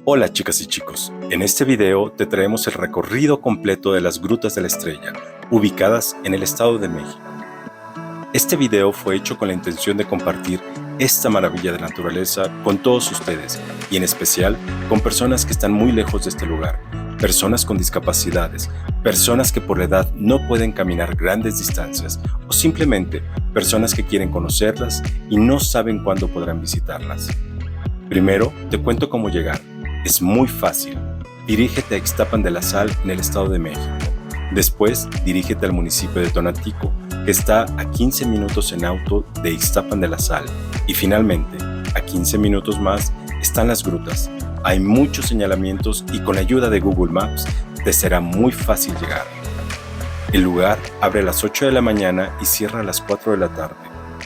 Hola chicas y chicos, en este video te traemos el recorrido completo de las Grutas de la Estrella, ubicadas en el Estado de México. Este video fue hecho con la intención de compartir esta maravilla de la naturaleza con todos ustedes y en especial con personas que están muy lejos de este lugar, personas con discapacidades, personas que por la edad no pueden caminar grandes distancias o simplemente personas que quieren conocerlas y no saben cuándo podrán visitarlas. Primero, te cuento cómo llegar. Es muy fácil. Dirígete a Ixtapan de la Sal en el Estado de México. Después, dirígete al municipio de Tonatico, que está a 15 minutos en auto de Ixtapan de la Sal. Y finalmente, a 15 minutos más, están las grutas. Hay muchos señalamientos y con la ayuda de Google Maps te será muy fácil llegar. El lugar abre a las 8 de la mañana y cierra a las 4 de la tarde.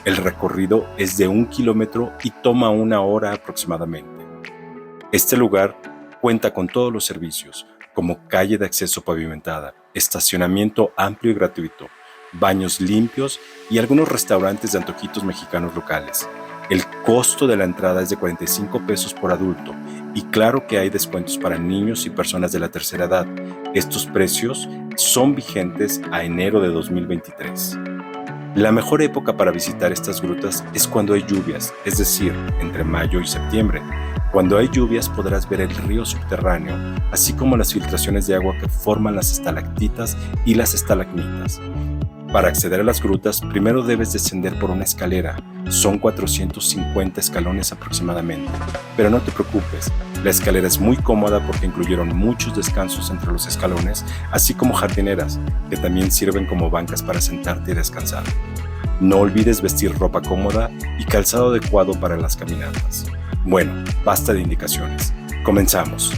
El recorrido es de 1 kilómetro y toma 1 hora aproximadamente. Este lugar cuenta con todos los servicios, como calle de acceso pavimentada, estacionamiento amplio y gratuito, baños limpios y algunos restaurantes de antojitos mexicanos locales. El costo de la entrada es de 45 pesos por adulto y claro que hay descuentos para niños y personas de la tercera edad. Estos precios son vigentes a enero de 2023. La mejor época para visitar estas grutas es cuando hay lluvias, es decir, entre mayo y septiembre. Cuando hay lluvias podrás ver el río subterráneo, así como las filtraciones de agua que forman las estalactitas y las estalagmitas. Para acceder a las grutas, primero debes descender por una escalera. Son 450 escalones aproximadamente. Pero no te preocupes, la escalera es muy cómoda porque incluyeron muchos descansos entre los escalones, así como jardineras, que también sirven como bancas para sentarte y descansar. No olvides vestir ropa cómoda y calzado adecuado para las caminatas. Bueno, basta de indicaciones. Comenzamos.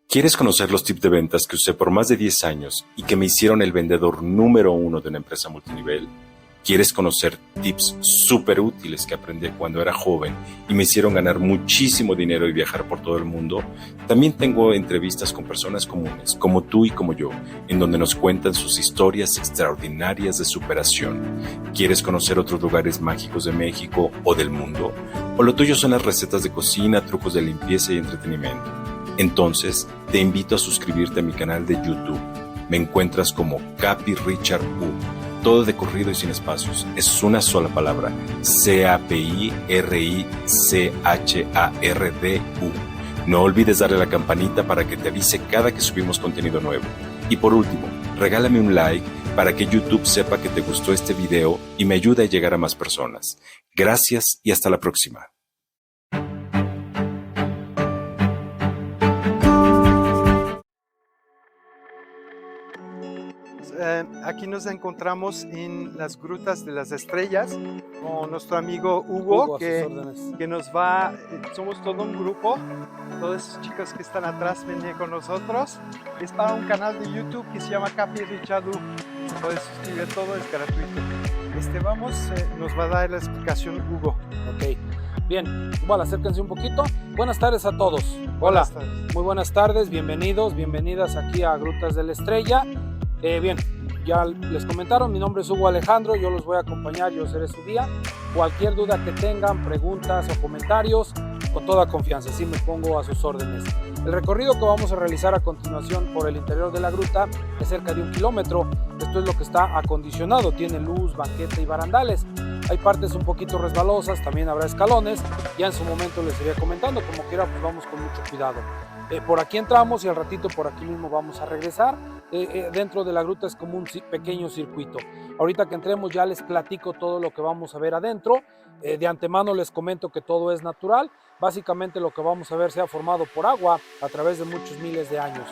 ¿Quieres conocer los tips de ventas que usé por más de 10 años y que me hicieron el vendedor número 1 de una empresa multinivel? ¿Quieres conocer tips súper útiles que aprendí cuando era joven y me hicieron ganar muchísimo dinero y viajar por todo el mundo? También tengo entrevistas con personas comunes, como tú y como yo, en donde nos cuentan sus historias extraordinarias de superación. ¿Quieres conocer otros lugares mágicos de México o del mundo? ¿O lo tuyo son las recetas de cocina, trucos de limpieza y entretenimiento? Entonces, te invito a suscribirte a mi canal de YouTube. Me encuentras como Capi Richard U. Todo de corrido y sin espacios. Es una sola palabra. CAPIRICHARDU. No olvides darle a la campanita para que te avise cada que subimos contenido nuevo. Y por último, regálame un like para que YouTube sepa que te gustó este video y me ayude a llegar a más personas. Gracias y hasta la próxima. Aquí nos encontramos en las Grutas de las Estrellas con nuestro amigo Hugo, que nos va, somos todo un grupo, todas esas chicas que están atrás vienen con nosotros. Es para un canal de YouTube que se llama Capi Richard U. Puedes suscribir, todo es gratuito. Nos va a dar la explicación Hugo. Ok, bien, igual acérquense un poquito. Buenas tardes a todos. Hola, Buenas tardes. muy buenas tardes, bienvenidos, bienvenidas aquí a Grutas de la Estrella. Bien, ya les comentaron, mi nombre es Hugo Alejandro, yo los voy a acompañar, yo seré su guía. Cualquier duda que tengan, preguntas o comentarios, con toda confianza, así me pongo a sus órdenes. El recorrido que vamos a realizar a continuación por el interior de la gruta es cerca de 1 kilómetro. Esto es lo que está acondicionado, tiene luz, banqueta y barandales. Hay partes un poquito resbalosas, también habrá escalones, ya en su momento les iré comentando, como quiera pues vamos con mucho cuidado. Por aquí entramos y al ratito por aquí mismo vamos a regresar. Dentro de la gruta es como un pequeño circuito. Ahorita que entremos ya les platico todo lo que vamos a ver adentro. De antemano les comento que todo es natural. Básicamente lo que vamos a ver se ha formado por agua a través de muchos miles de años.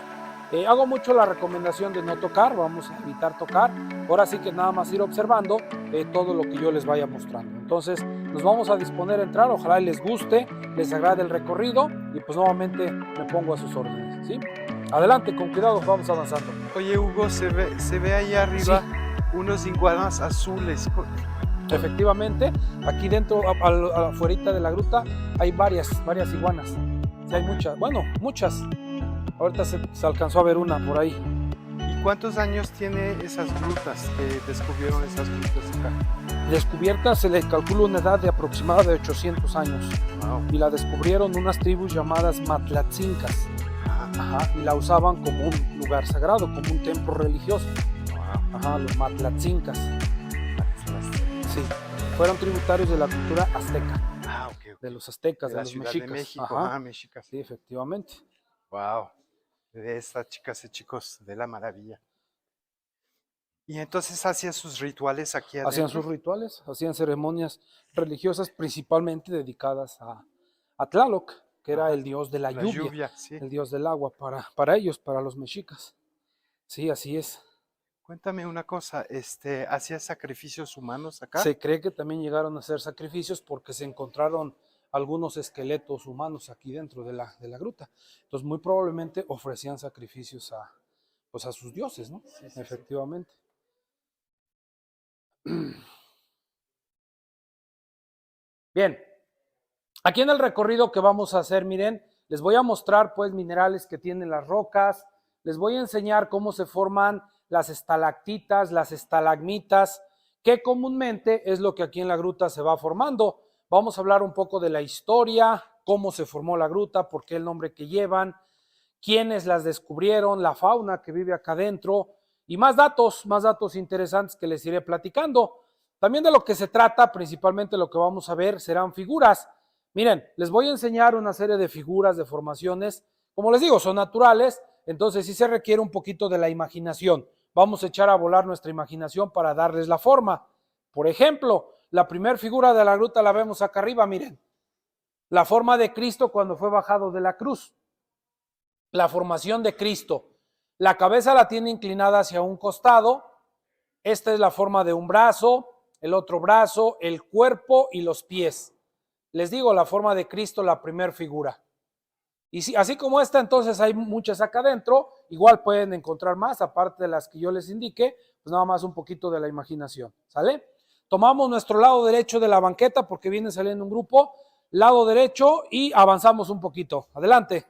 Hago mucho la recomendación de no tocar, vamos a evitar tocar. Ahora sí que nada más ir observando todo lo que yo les vaya mostrando. Entonces nos vamos a disponer a entrar, ojalá les guste, les agrade el recorrido y pues nuevamente me pongo a sus órdenes, ¿sí? Adelante, con cuidado, vamos avanzando. Oye Hugo, se ve ahí arriba unos iguanas azules. Efectivamente, aquí dentro, afuera de la gruta, hay varias iguanas. Sí, hay muchas, bueno, muchas. Ahorita se alcanzó a ver una por ahí. ¿Y cuántos años tiene esas grutas que descubrieron esas grutas acá? Descubierta se le calcula una edad de aproximada de 800 años. Wow. Y la descubrieron unas tribus llamadas Matlatzincas. Ajá, y la usaban como un lugar sagrado, como un templo religioso. Wow. Ajá, los Matlatzincas. Sí, fueron tributarios de la cultura azteca. Ah, ok. De los aztecas, De de la los Ciudad mexicas. de México. Ajá. Mexicas. Sí, efectivamente. Wow. De estas chicas y chicos de la maravilla. Y entonces hacían sus rituales aquí adentro. Hacían sus rituales, hacían ceremonias religiosas principalmente dedicadas a Tlaloc, que era el dios de la lluvia, sí. el dios del agua para ellos, para los mexicas. Sí, así es. Cuéntame una cosa, ¿hacía sacrificios humanos acá? Se cree que también llegaron a hacer sacrificios porque se encontraron algunos esqueletos humanos aquí dentro de la gruta. Entonces muy probablemente ofrecían sacrificios a sus dioses, ¿no? Sí, efectivamente. Bien, aquí en el recorrido que vamos a hacer, miren, les voy a mostrar pues minerales que tienen las rocas, les voy a enseñar cómo se forman las estalactitas, las estalagmitas, que comúnmente es lo que aquí en la gruta se va formando. Vamos a hablar un poco de la historia, cómo se formó la gruta, por qué el nombre que llevan, quiénes las descubrieron, la fauna que vive acá adentro y más datos interesantes que les iré platicando. También de lo que se trata, principalmente lo que vamos a ver, serán figuras. Miren, les voy a enseñar una serie de figuras, de formaciones. Como les digo, son naturales, entonces sí se requiere un poquito de la imaginación. Vamos a echar a volar nuestra imaginación para darles la forma. Por ejemplo, la primera figura de la gruta la vemos acá arriba, miren. La forma de Cristo cuando fue bajado de la cruz. La formación de Cristo. La cabeza la tiene inclinada hacia un costado. Esta es la forma de un brazo, el otro brazo, el cuerpo y los pies. Les digo, la forma de Cristo, la primera figura. Y si, así como esta, entonces hay muchas acá adentro, igual pueden encontrar más, aparte de las que yo les indique, pues nada más un poquito de la imaginación, ¿sale? Tomamos nuestro lado derecho de la banqueta porque viene saliendo un grupo, lado derecho y avanzamos un poquito. Adelante.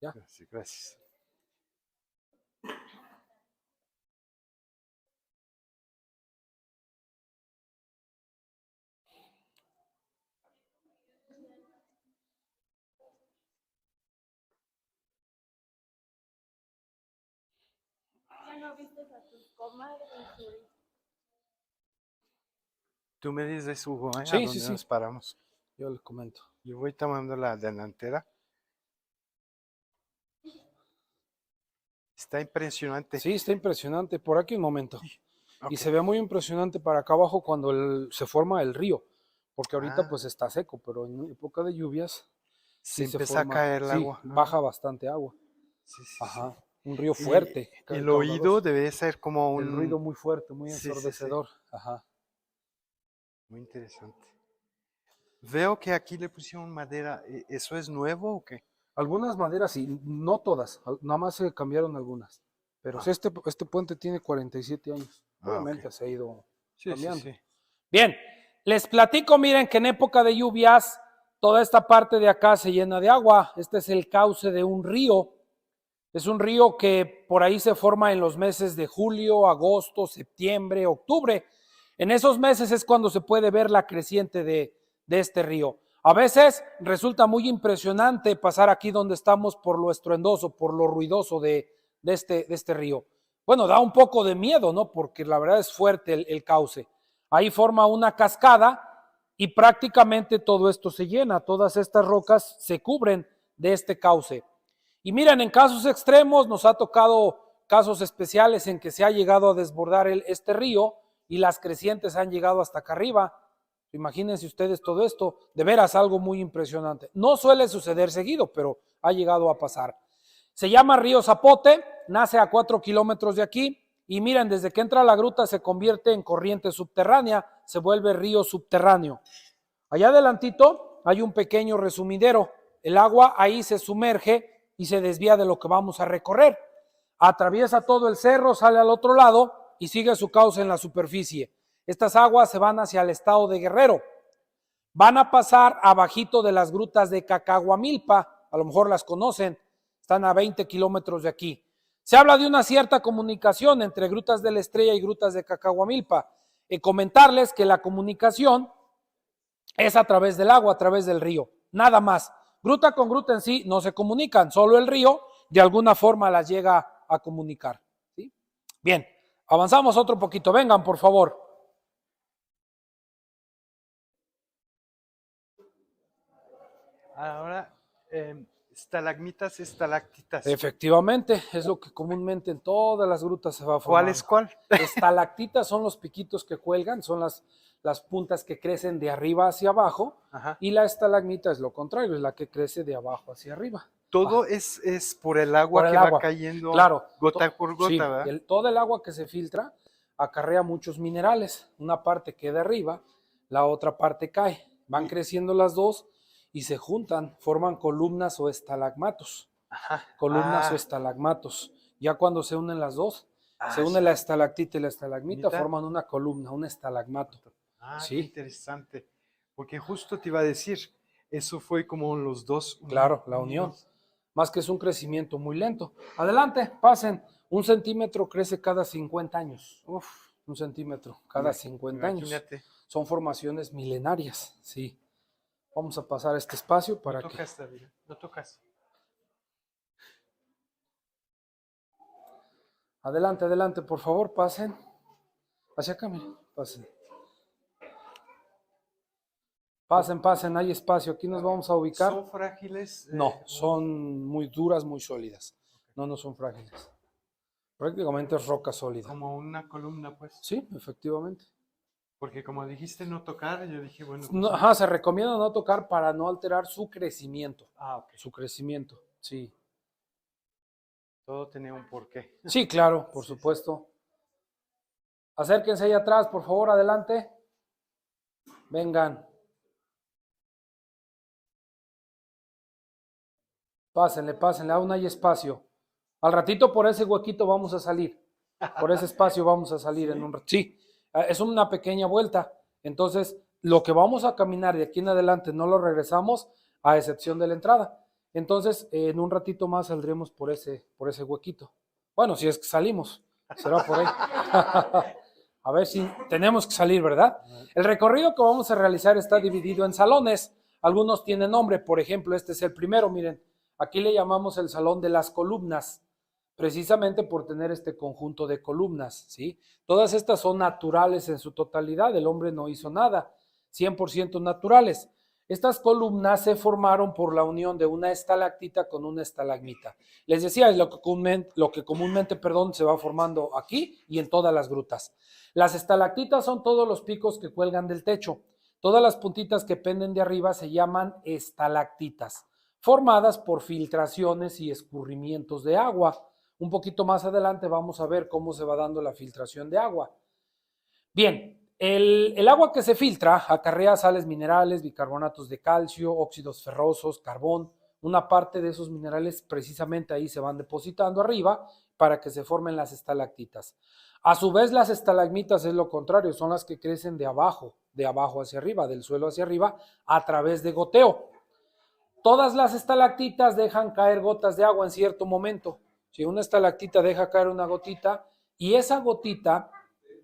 ¿Ya? Gracias. No viste a tus comadres, Yuri. Tú me dices, Hugo, Sí, ¿a dónde sí. nos paramos? Yo les comento. Yo voy tomando la delantera. Está impresionante. Sí, está impresionante. Por aquí un momento. Okay. Y se ve muy impresionante para acá abajo cuando se forma el río. Porque ahorita pues está seco, pero en época de lluvias sí se empieza a caer el agua. Baja bastante agua. Sí. Ajá. Un río fuerte. Y el oído debe ser como un... El ruido muy fuerte, muy ensordecedor. Sí. Ajá. Muy interesante. Veo que aquí le pusieron madera. ¿Eso es nuevo o qué? Algunas maderas sí, no todas. Nada más se cambiaron algunas. Pero este puente tiene 47 años. Obviamente se ha ido cambiando. Sí. Bien, les platico, miren que en época de lluvias toda esta parte de acá se llena de agua. Este es el cauce de un río. Es un río que por ahí se forma en los meses de julio, agosto, septiembre, octubre. En esos meses es cuando se puede ver la creciente de este río. A veces resulta muy impresionante pasar aquí donde estamos por lo estruendoso, por lo ruidoso de este río. Bueno, da un poco de miedo, ¿no? Porque la verdad es fuerte el cauce. Ahí forma una cascada y prácticamente todo esto se llena. Todas estas rocas se cubren de este cauce. Y miren, en casos extremos nos ha tocado casos especiales en que se ha llegado a desbordar este río y las crecientes han llegado hasta acá arriba. Imagínense ustedes todo esto, de veras algo muy impresionante. No suele suceder seguido, pero ha llegado a pasar. Se llama Río Zapote, nace a 4 kilómetros de aquí y miren, desde que entra a la gruta se convierte en corriente subterránea, se vuelve río subterráneo. Allá adelantito hay un pequeño resumidero, el agua ahí se sumerge y se desvía de lo que vamos a recorrer. Atraviesa todo el cerro, sale al otro lado y sigue su cauce en la superficie. Estas aguas se van hacia el estado de Guerrero. Van a pasar abajito de las grutas de Cacahuamilpa, a lo mejor las conocen, están a 20 kilómetros de aquí. Se habla de una cierta comunicación entre Grutas de la Estrella y Grutas de Cacahuamilpa. Comentarles que la comunicación es a través del agua, a través del río, nada más. Gruta con gruta en sí no se comunican, solo el río de alguna forma las llega a comunicar. ¿Sí? Bien, avanzamos otro poquito. Vengan, por favor. Ahora, estalagmitas, estalactitas. Efectivamente, es lo que comúnmente en todas las grutas se va a formar. ¿Cuál es cuál? Estalactitas son los piquitos que cuelgan, son las puntas que crecen de arriba hacia abajo. Ajá. Y la estalagmita es lo contrario, es la que crece de abajo hacia arriba. Todo es por el agua Por el que agua. va cayendo, Claro, gota por gota, sí, ¿verdad? todo el agua que se filtra acarrea muchos minerales. Una parte queda arriba, la otra parte cae. Van creciendo las dos y se juntan, forman columnas o estalagmatos. Ajá. Columnas o estalagmatos. Ya cuando se unen las dos, se une la estalactita y la estalagmita, forman una columna, un estalagmato. Qué interesante. Porque justo te iba a decir, eso fue como los dos. Claro, la unión. Más que es un crecimiento muy lento. Adelante, pasen. 1 centímetro crece cada 50 años. Uf, 1 centímetro cada 50 años. Son formaciones milenarias, sí. Vamos a pasar este espacio para no tocas, que... David, no tocas. Adelante, adelante, por favor, pasen. Hacia acá, miren, pasen. Pasen, pasen, hay espacio. Aquí nos vamos a ubicar. ¿Son frágiles? No, son muy duras, muy sólidas. No, no son frágiles. Prácticamente es roca sólida. Como una columna, pues. Sí, efectivamente. Porque como dijiste no tocar, yo dije, bueno. Pues no, ajá, se recomienda no tocar para no alterar su crecimiento. Ok. Su crecimiento, sí. Todo tenía un porqué. Sí, claro, por supuesto. Acérquense ahí atrás, por favor, adelante. Vengan. Pásenle, pásenle, aún hay espacio. Al ratito por ese huequito vamos a salir. Por ese espacio vamos a salir en un ratito. Sí, es una pequeña vuelta. Entonces, lo que vamos a caminar de aquí en adelante no lo regresamos, a excepción de la entrada. Entonces, en un ratito más saldremos por ese huequito. Bueno, si es que salimos, será por ahí. A ver si tenemos que salir, ¿verdad? El recorrido que vamos a realizar está dividido en salones. Algunos tienen nombre, por ejemplo, este es el primero, miren. Aquí le llamamos el salón de las columnas, precisamente por tener este conjunto de columnas, ¿sí? Todas estas son naturales en su totalidad, el hombre no hizo nada, 100% naturales. Estas columnas se formaron por la unión de una estalactita con una estalagmita. Les decía, es lo que comúnmente se va formando aquí y en todas las grutas. Las estalactitas son todos los picos que cuelgan del techo. Todas las puntitas que penden de arriba se llaman estalactitas, formadas por filtraciones y escurrimientos de agua. Un poquito más adelante vamos a ver cómo se va dando la filtración de agua. Bien, el agua que se filtra acarrea sales minerales, bicarbonatos de calcio, óxidos ferrosos, carbón. Una parte de esos minerales precisamente ahí se van depositando arriba para que se formen las estalactitas. A su vez, las estalagmitas es lo contrario, son las que crecen de abajo hacia arriba, del suelo hacia arriba, a través de goteo. Todas las estalactitas dejan caer gotas de agua en cierto momento. Si una estalactita deja caer una gotita y esa gotita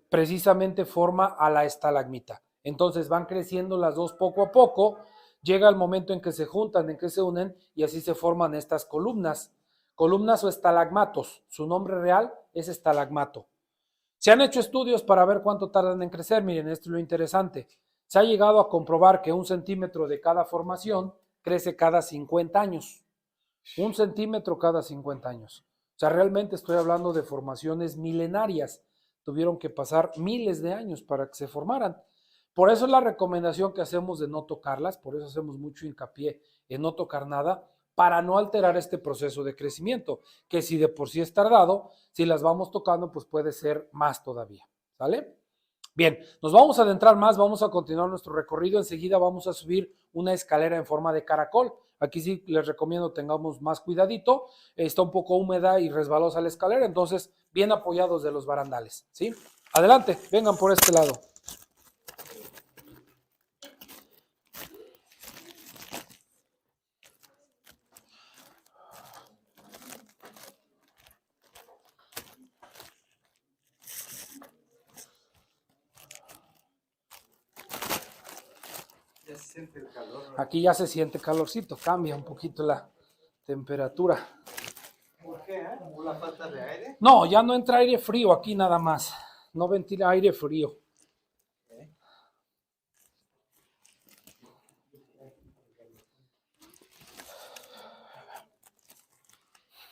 precisamente forma a la estalagmita. Entonces van creciendo las dos poco a poco, llega el momento en que se juntan, en que se unen y así se forman estas columnas. Columnas o estalagmatos. Su nombre real es estalagmato. Se han hecho estudios para ver cuánto tardan en crecer. Miren, esto es lo interesante. Se ha llegado a comprobar que 1 centímetro de cada formación crece cada 50 años. 1 centímetro cada 50 años. O sea, realmente estoy hablando de formaciones milenarias. Tuvieron que pasar miles de años para que se formaran. Por eso es la recomendación que hacemos de no tocarlas, por eso hacemos mucho hincapié en no tocar nada, para no alterar este proceso de crecimiento, que si de por sí es tardado, si las vamos tocando, pues puede ser más todavía. ¿Sale? Bien, nos vamos a adentrar más, vamos a continuar nuestro recorrido. Enseguida vamos a subir una escalera en forma de caracol. Aquí sí les recomiendo tengamos más cuidadito. Está un poco húmeda y resbalosa la escalera, entonces bien apoyados de los barandales, ¿sí? Adelante, vengan por este lado. se siente el calor, ¿verdad? Aquí ya se siente calorcito, cambia un poquito la temperatura. ¿Por qué? ¿Por la falta de aire? No, ya no entra aire frío aquí nada más. No ventila aire frío.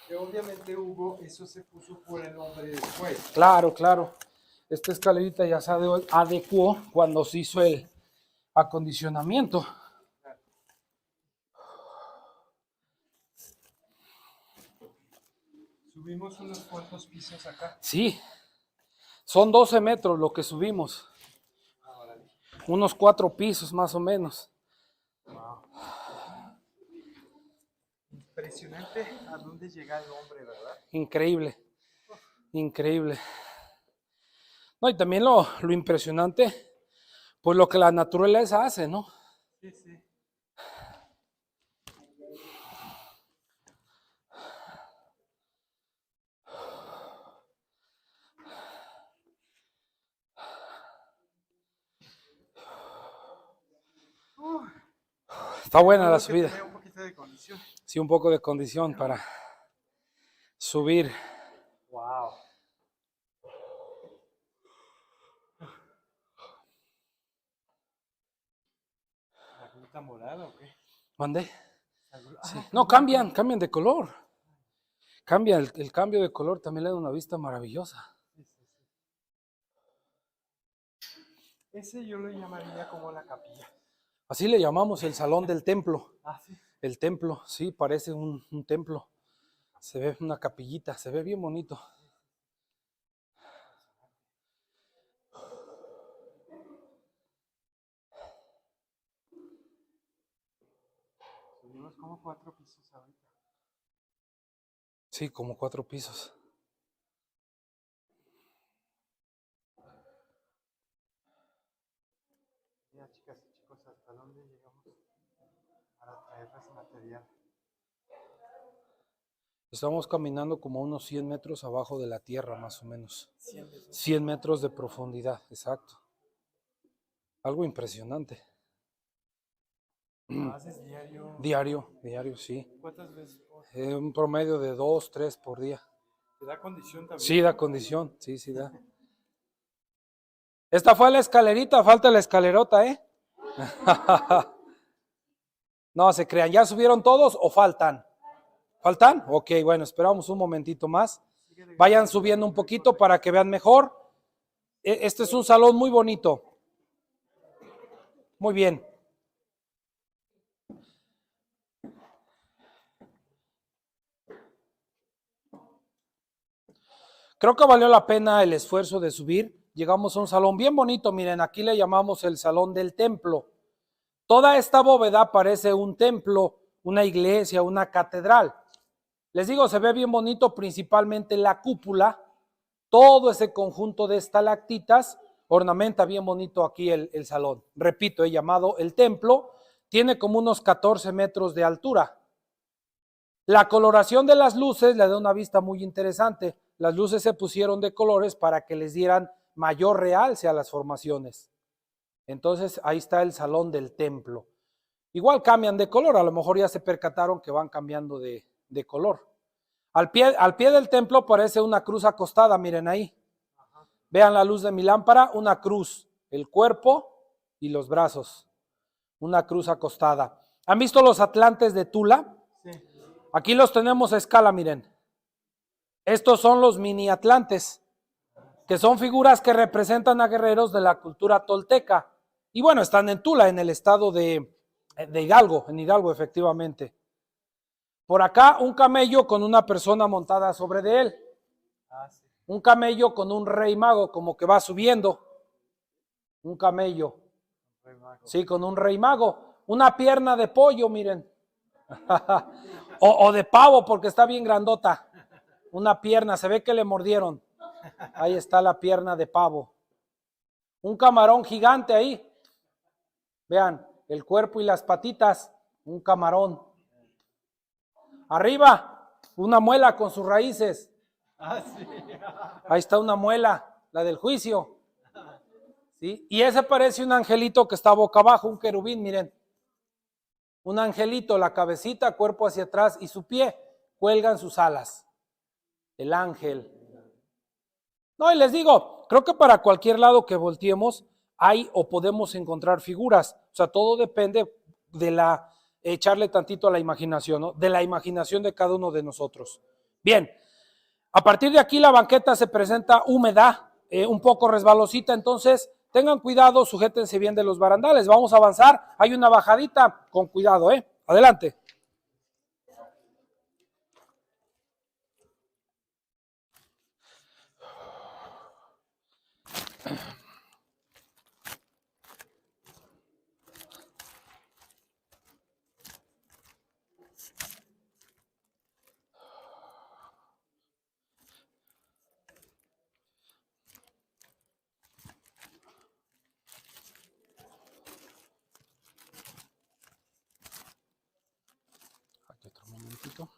Que obviamente, Hugo, eso se puso por el hombre después. Claro, claro. Esta escalerita ya se adecuó cuando se hizo el acondicionamiento. Subimos unos cuantos pisos acá. Sí, son 12 metros lo que subimos. Unos 4 pisos más o menos. Impresionante a dónde llega el hombre, ¿verdad? Increíble, increíble. No, y también lo impresionante, pues lo que la naturaleza hace, ¿no? Sí, sí. Está buena la Tengo que subida. tener un poquito de condición. Sí, un poco de condición para subir. Wow. ¿La gruta morada o qué? ¿Mandé? La gru- Sí. Ah, No, cambian de color. Cambia el cambio de color, también le da una vista maravillosa. sí, sí, sí. Ese yo lo llamaría como la capilla. Así le llamamos el salón del templo. Ah, sí. El templo, sí, parece un templo. Se ve una capillita, se ve bien bonito. Subimos como 4 pisos ahorita. Sí, como 4 pisos. Ya, chicas y chicos, ¿hasta dónde llegamos para traerles material? Estamos caminando como unos 100 metros abajo de la tierra, más o menos. 100 metros. 100 metros de profundidad, exacto. Algo impresionante. ¿Haces diario? Diario, sí. ¿Cuántas veces? Un promedio de 2, 3 por día. ¿Te da condición también? Sí, da condición, sí da. Esta fue la escalerita, falta la escalerota, ¿eh? No, se crean, ¿ya subieron todos o faltan? ¿Faltan? Ok, bueno, esperamos un momentito más. Vayan subiendo un poquito para que vean mejor. Este es un salón muy bonito. Muy bien. Creo que valió la pena el esfuerzo de subir. Llegamos a un salón bien bonito, miren, aquí le llamamos el salón del templo. Toda esta bóveda parece un templo, una iglesia, una catedral. Les digo, se ve bien bonito, principalmente la cúpula. Todo ese conjunto de estalactitas ornamenta bien bonito aquí el salón. Repito, he llamado el templo. Tiene como unos 14 metros de altura. La coloración de las luces le da una vista muy interesante. Las luces se pusieron de colores para que les dieran mayor realce a las formaciones. Entonces ahí está el salón del templo. Igual cambian de color, a lo mejor ya se percataron que van cambiando de color. Al pie del templo parece una cruz acostada, miren ahí. Vean la luz de mi lámpara, una cruz, el cuerpo y los brazos. Una cruz acostada. ¿Han visto los atlantes de Tula? Sí. Aquí los tenemos a escala, miren. Estos son los mini atlantes, que son figuras que representan a guerreros de la cultura tolteca. Y bueno, están en Tula, en el estado de Hidalgo, en Hidalgo efectivamente. Por acá un camello con una persona montada sobre de él. Ah, sí. Un camello con un rey mago, como que va subiendo. Un camello. Rey mago. Sí, con un rey mago. Una pierna de pollo, miren. o de pavo, porque está bien grandota. Una pierna, se ve que le mordieron. Ahí está la pierna de pavo. Un camarón gigante ahí. Vean, el cuerpo y las patitas. Un camarón. Arriba, una muela con sus raíces. Ah, sí. Ahí está una muela, la del juicio. ¿Sí? Y ese parece un angelito que está boca abajo, un querubín, miren. Un angelito, la cabecita, cuerpo hacia atrás y su pie, cuelgan sus alas. El ángel. No, y les digo, creo que para cualquier lado que volteemos hay o podemos encontrar figuras. O sea, todo depende de echarle tantito a la imaginación, ¿no? De la imaginación de cada uno de nosotros. Bien, a partir de aquí la banqueta se presenta húmeda, un poco resbalosita, entonces tengan cuidado, sujétense bien de los barandales. Vamos a avanzar, hay una bajadita, con cuidado, adelante. Aquí otro momentito.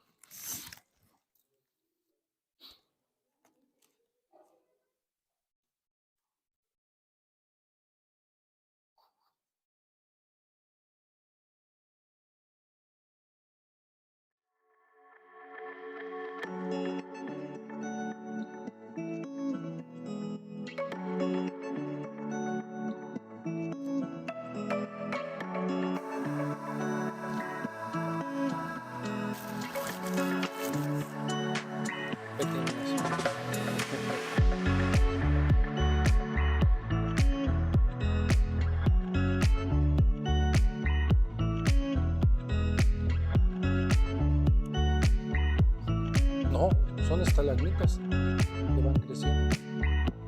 No, son estalagmitas que van creciendo.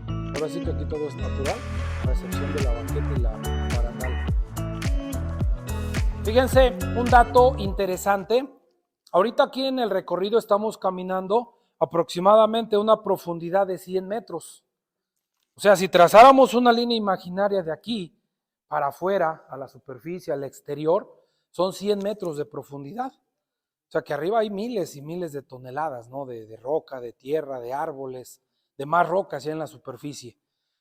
Ahora sí que aquí todo es natural, a excepción de la banqueta y la barandal. Fíjense, un dato interesante. Ahorita aquí en el recorrido estamos caminando aproximadamente a una profundidad de 100 metros. O sea, si trazáramos una línea imaginaria de aquí para afuera, a la superficie, al exterior, son 100 metros de profundidad. O sea, que arriba hay miles y miles de toneladas, ¿no? De roca, de tierra, de árboles, de más rocas ya en la superficie.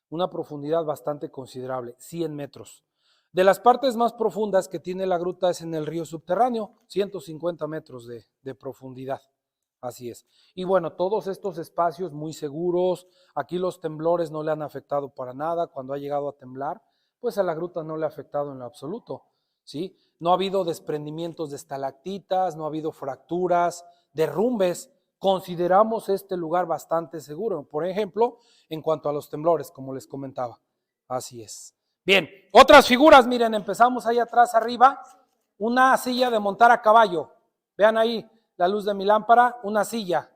Una profundidad bastante considerable, 100 metros. De las partes más profundas que tiene la gruta es en el río subterráneo, 150 metros de profundidad. Así es. Y bueno, todos estos espacios muy seguros, aquí los temblores no le han afectado para nada. Cuando ha llegado a temblar, pues a la gruta no le ha afectado en lo absoluto, ¿sí? No ha habido desprendimientos de estalactitas, no ha habido fracturas, derrumbes. Consideramos este lugar bastante seguro, por ejemplo, en cuanto a los temblores, como les comentaba. Así es. Bien, otras figuras, miren, empezamos ahí atrás arriba, una silla de montar a caballo. Vean ahí la luz de mi lámpara, una silla.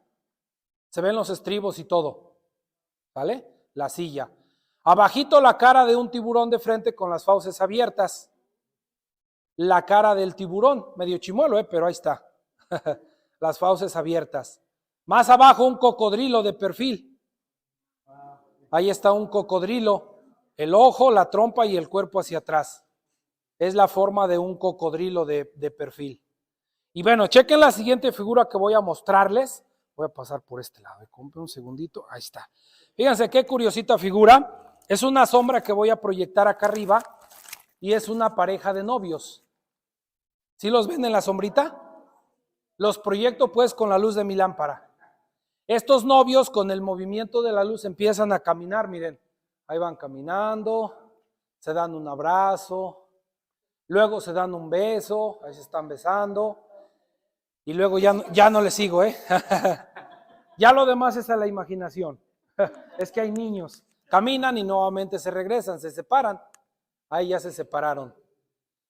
Se ven los estribos y todo, ¿vale? La silla. Abajito la cara de un tiburón de frente con las fauces abiertas. La cara del tiburón, medio chimuelo, pero ahí está. Las fauces abiertas. Más abajo un cocodrilo de perfil. Ahí está un cocodrilo. El ojo, la trompa y el cuerpo hacia atrás. Es la forma de un cocodrilo de perfil. Y bueno, chequen la siguiente figura que voy a mostrarles. Voy a pasar por este lado. Compre un segundito. Ahí está. Fíjense qué curiosita figura. Es una sombra que voy a proyectar acá arriba y es una pareja de novios. ¿Sí los ven en la sombrita? Los proyecto pues con la luz de mi lámpara. Estos novios con el movimiento de la luz empiezan a caminar, miren. Ahí van caminando, se dan un abrazo, luego se dan un beso, ahí se están besando. Y luego ya no les sigo, Ya lo demás es a la imaginación. Es que hay niños, caminan y nuevamente se regresan, se separan. Ahí ya se separaron.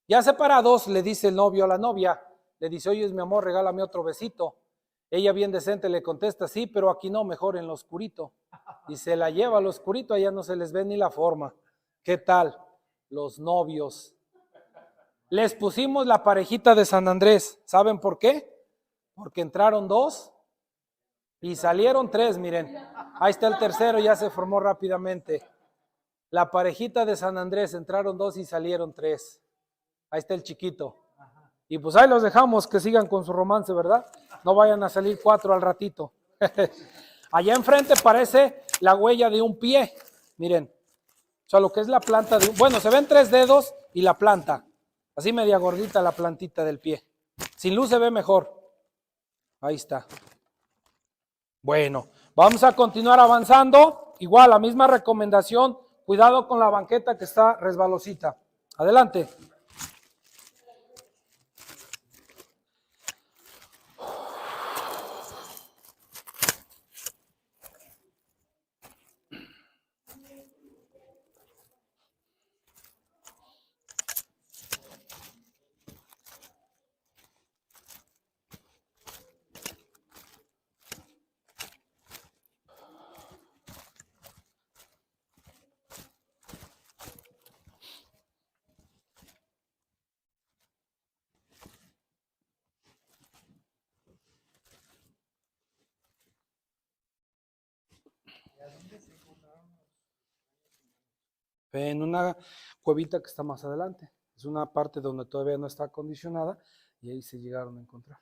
Ya separados, le dice el novio a la novia, le dice, oye, mi amor, regálame otro besito. Ella bien decente le contesta, sí, pero aquí no, mejor en lo oscurito. Y se la lleva al oscurito, allá no se les ve ni la forma. ¿Qué tal? Los novios. Les pusimos la parejita de San Andrés. ¿Saben por qué? Porque entraron 2 y salieron 3, miren. Ahí está el tercero, ya se formó rápidamente. La parejita de San Andrés, entraron 2 y salieron 3. Ahí está el chiquito. Y pues ahí los dejamos que sigan con su romance, ¿verdad? No vayan a salir 4 al ratito. Allá enfrente parece la huella de un pie. Miren. O sea, lo que es la planta de un... Bueno, se ven 3 dedos y la planta. Así media gordita la plantita del pie. Sin luz se ve mejor. Ahí está. Bueno, vamos a continuar avanzando. Igual, la misma recomendación. Cuidado con la banqueta que está resbalosita. Adelante. En una cuevita que está más adelante. Es una parte donde todavía no está acondicionada y ahí se llegaron a encontrar.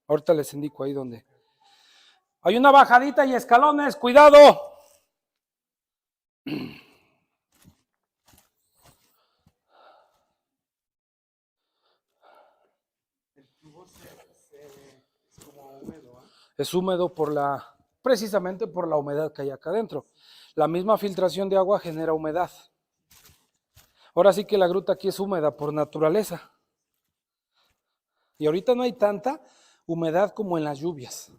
Ahorita les indico ahí donde. Hay una bajadita y escalones, cuidado. El tubo es como húmedo, ¿eh? Es húmedo precisamente por la humedad que hay acá adentro. La misma filtración de agua genera humedad. Ahora sí que la gruta aquí es húmeda por naturaleza. Y ahorita no hay tanta humedad como en las lluvias,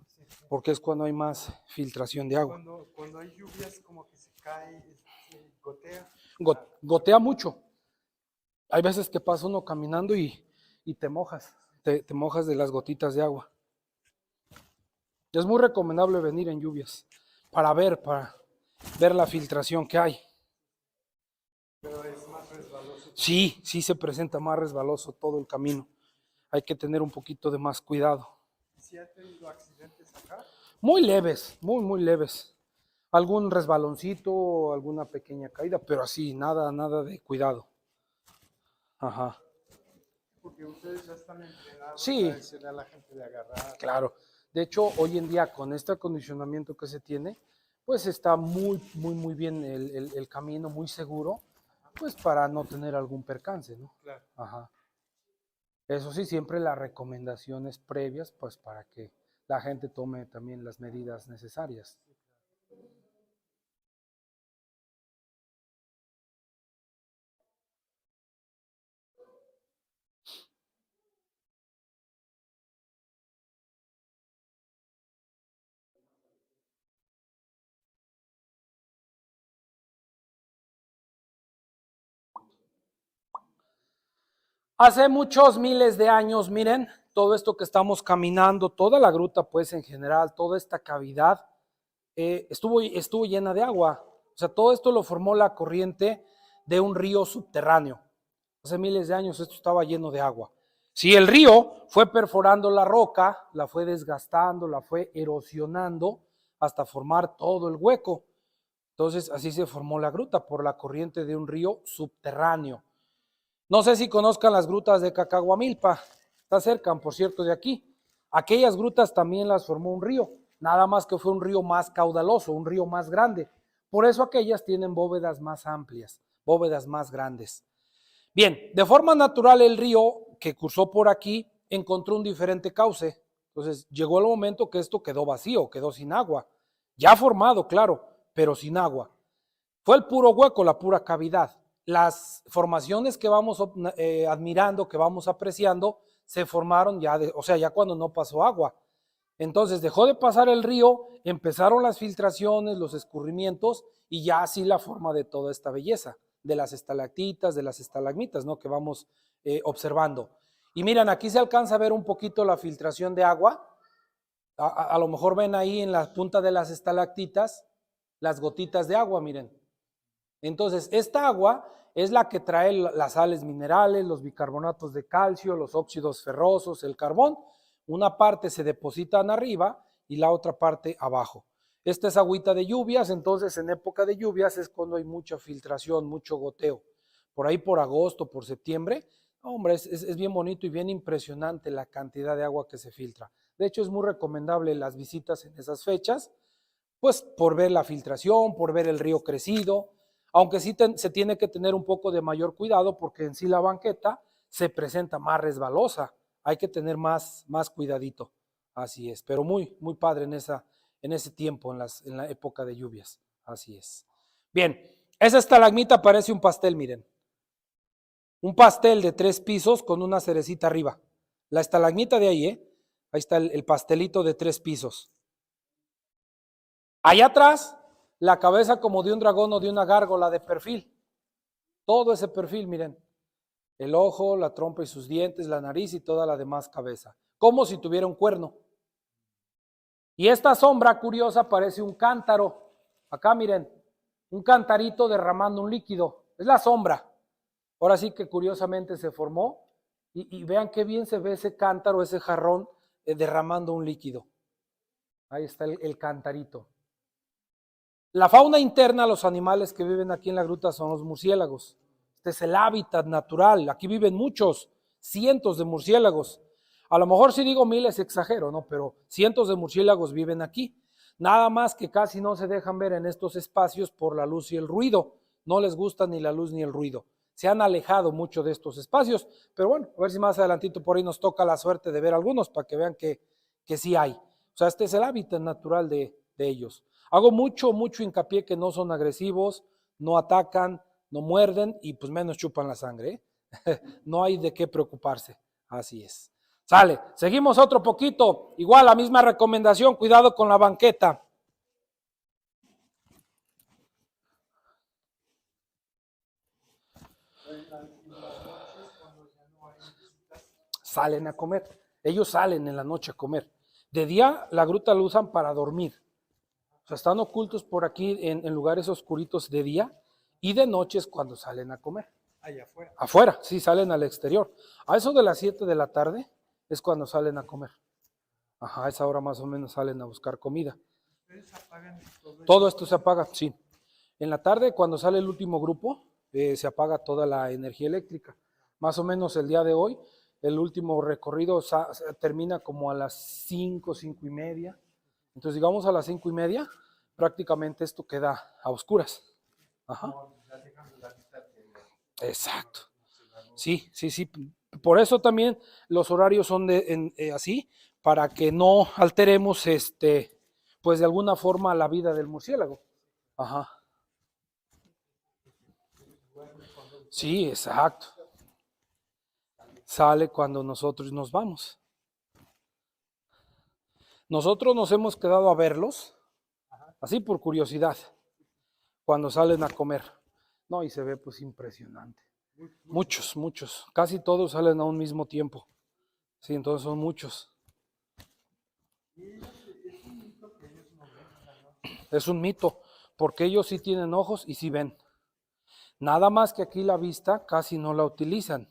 porque es cuando hay más filtración de agua. Cuando hay lluvias como que se cae, se gotea. Gotea mucho. Hay veces que pasa uno caminando y te mojas, te mojas de las gotitas de agua. Es muy recomendable venir en lluvias para ver la filtración que hay. Pero es más resbaloso. Sí, se presenta más resbaloso todo el camino. Hay que tener un poquito de más cuidado. ¿Sí ha tenido accidentes acá? Muy leves, muy leves. Algún resbaloncito, alguna pequeña caída, pero así, nada de cuidado. Ajá. Porque ustedes ya están entrenados Sí. para decirle a la gente de agarrar. Claro. De hecho, hoy en día, con este acondicionamiento que se tiene, pues está muy bien el camino, muy seguro, pues para no tener algún percance, ¿no? Claro. Ajá. Eso sí, siempre las recomendaciones previas, pues para que la gente tome también las medidas necesarias. Hace muchos miles de años, miren, todo esto que estamos caminando, toda la gruta, pues en general, toda esta cavidad, estuvo llena de agua. O sea, todo esto lo formó la corriente de un río subterráneo. Hace miles de años esto estaba lleno de agua. Si el río fue perforando la roca, la fue desgastando, la fue erosionando hasta formar todo el hueco. Entonces, así se formó la gruta, por la corriente de un río subterráneo. No sé si conozcan las grutas de Cacahuamilpa, está cerca, por cierto, de aquí. Aquellas grutas también las formó un río, nada más que fue un río más caudaloso, un río más grande. Por eso aquellas tienen bóvedas más amplias, bóvedas más grandes. Bien, de forma natural el río que cruzó por aquí encontró un diferente cauce. Entonces llegó el momento que esto quedó vacío, quedó sin agua. Ya formado, claro, pero sin agua. Fue el puro hueco, la pura cavidad. Las formaciones que vamos admirando, que vamos apreciando, se formaron ya cuando no pasó agua. Entonces dejó de pasar el río, empezaron las filtraciones, los escurrimientos y ya así la forma de toda esta belleza, de las estalactitas, de las estalagmitas, ¿no? Que vamos observando. Y miren, aquí se alcanza a ver un poquito la filtración de agua. A lo mejor ven ahí en la punta de las estalactitas las gotitas de agua, miren. Entonces, esta agua es la que trae las sales minerales, los bicarbonatos de calcio, los óxidos ferrosos, el carbón. Una parte se depositan arriba y la otra parte abajo. Esta es agüita de lluvias, entonces en época de lluvias es cuando hay mucha filtración, mucho goteo. Por ahí por agosto, por septiembre, hombre, es bien bonito y bien impresionante la cantidad de agua que se filtra. De hecho, es muy recomendable las visitas en esas fechas, pues por ver la filtración, por ver el río crecido, aunque sí se tiene que tener un poco de mayor cuidado porque en sí la banqueta se presenta más resbalosa. Hay que tener más cuidadito. Así es, pero muy padre en ese tiempo, en la época de lluvias. Así es. Bien, esa estalagmita parece un pastel, miren. Un pastel de 3 pisos con una cerecita arriba. La estalagmita de ahí, ahí está el pastelito de 3 pisos. Allá atrás, la cabeza como de un dragón o de una gárgola de perfil. Todo ese perfil, miren. El ojo, la trompa y sus dientes, la nariz y toda la demás cabeza. Como si tuviera un cuerno. Y esta sombra curiosa parece un cántaro. Acá miren, un cantarito derramando un líquido. Es la sombra. Ahora sí que curiosamente se formó. Y vean qué bien se ve ese cántaro, ese jarrón derramando un líquido. Ahí está el cantarito. La fauna interna, los animales que viven aquí en la gruta son los murciélagos. Este es el hábitat natural. Aquí viven muchos, cientos de murciélagos. A lo mejor si digo miles exagero, ¿no? Pero cientos de murciélagos viven aquí. Nada más que casi no se dejan ver en estos espacios por la luz y el ruido. No les gusta ni la luz ni el ruido. Se han alejado mucho de estos espacios, pero bueno, a ver si más adelantito por ahí nos toca la suerte de ver algunos para que vean que sí hay. O sea, este es el hábitat natural de ellos. Hago mucho hincapié que no son agresivos, no atacan, no muerden y pues menos chupan la sangre, ¿eh? No hay de qué preocuparse, así es. Sale, seguimos otro poquito, igual la misma recomendación, cuidado con la banqueta. Salen a comer, ellos salen en la noche a comer. De día la gruta la usan para dormir. O sea, están ocultos por aquí en lugares oscuritos de día y de noche es cuando salen a comer. Allá afuera. Afuera, sí, salen al exterior. A eso de las 7 de la tarde es cuando salen a comer. Ajá, a esa hora más o menos salen a buscar comida. ¿Ustedes apagan Todo esto se apaga, sí. En la tarde, cuando sale el último grupo, se apaga toda la energía eléctrica. Más o menos el día de hoy, el último recorrido termina como a las 5, 5:30. Entonces, digamos a las 5:30, prácticamente esto queda a oscuras. Ajá. Exacto. Sí. Por eso también los horarios son así, para que no alteremos, pues de alguna forma la vida del murciélago. Ajá. Sí, exacto. Sale cuando nosotros nos vamos. Nosotros nos hemos quedado a verlos, así por curiosidad, cuando salen a comer. No, y se ve pues impresionante. Muchos. Casi todos salen a un mismo tiempo. Sí, entonces son muchos. Es un mito, porque ellos sí tienen ojos y sí ven. Nada más que aquí la vista casi no la utilizan.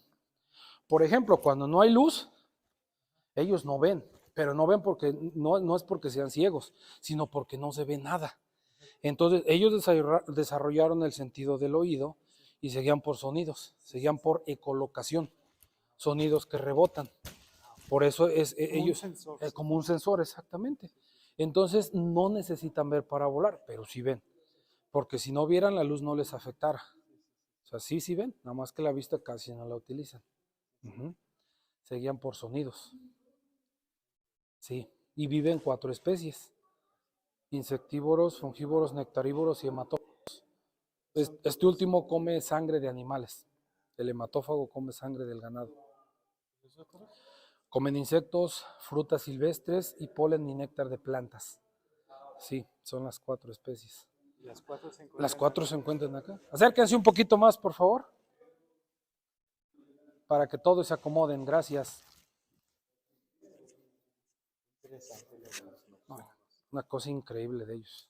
Por ejemplo, cuando no hay luz, ellos no ven. Pero no ven porque no es porque sean ciegos, sino porque no se ve nada. Entonces ellos desarrollaron el sentido del oído y seguían por sonidos, seguían por ecolocación, sonidos que rebotan. Por eso ellos es como un sensor, exactamente. Entonces no necesitan ver para volar, pero sí ven, porque si no vieran la luz no les afectara. O sea, sí ven, nada más que la vista casi no la utilizan. Seguían por sonidos. Sí, y viven 4 especies: insectívoros, fungívoros, nectarívoros y hematófagos. Este último come sangre de animales. El hematófago come sangre del ganado. Comen insectos, frutas silvestres y polen y néctar de plantas. Sí, son las 4 especies. Las 4 se encuentran acá. Acérquense un poquito más, por favor, para que todos se acomoden. Gracias. Una cosa increíble de ellos.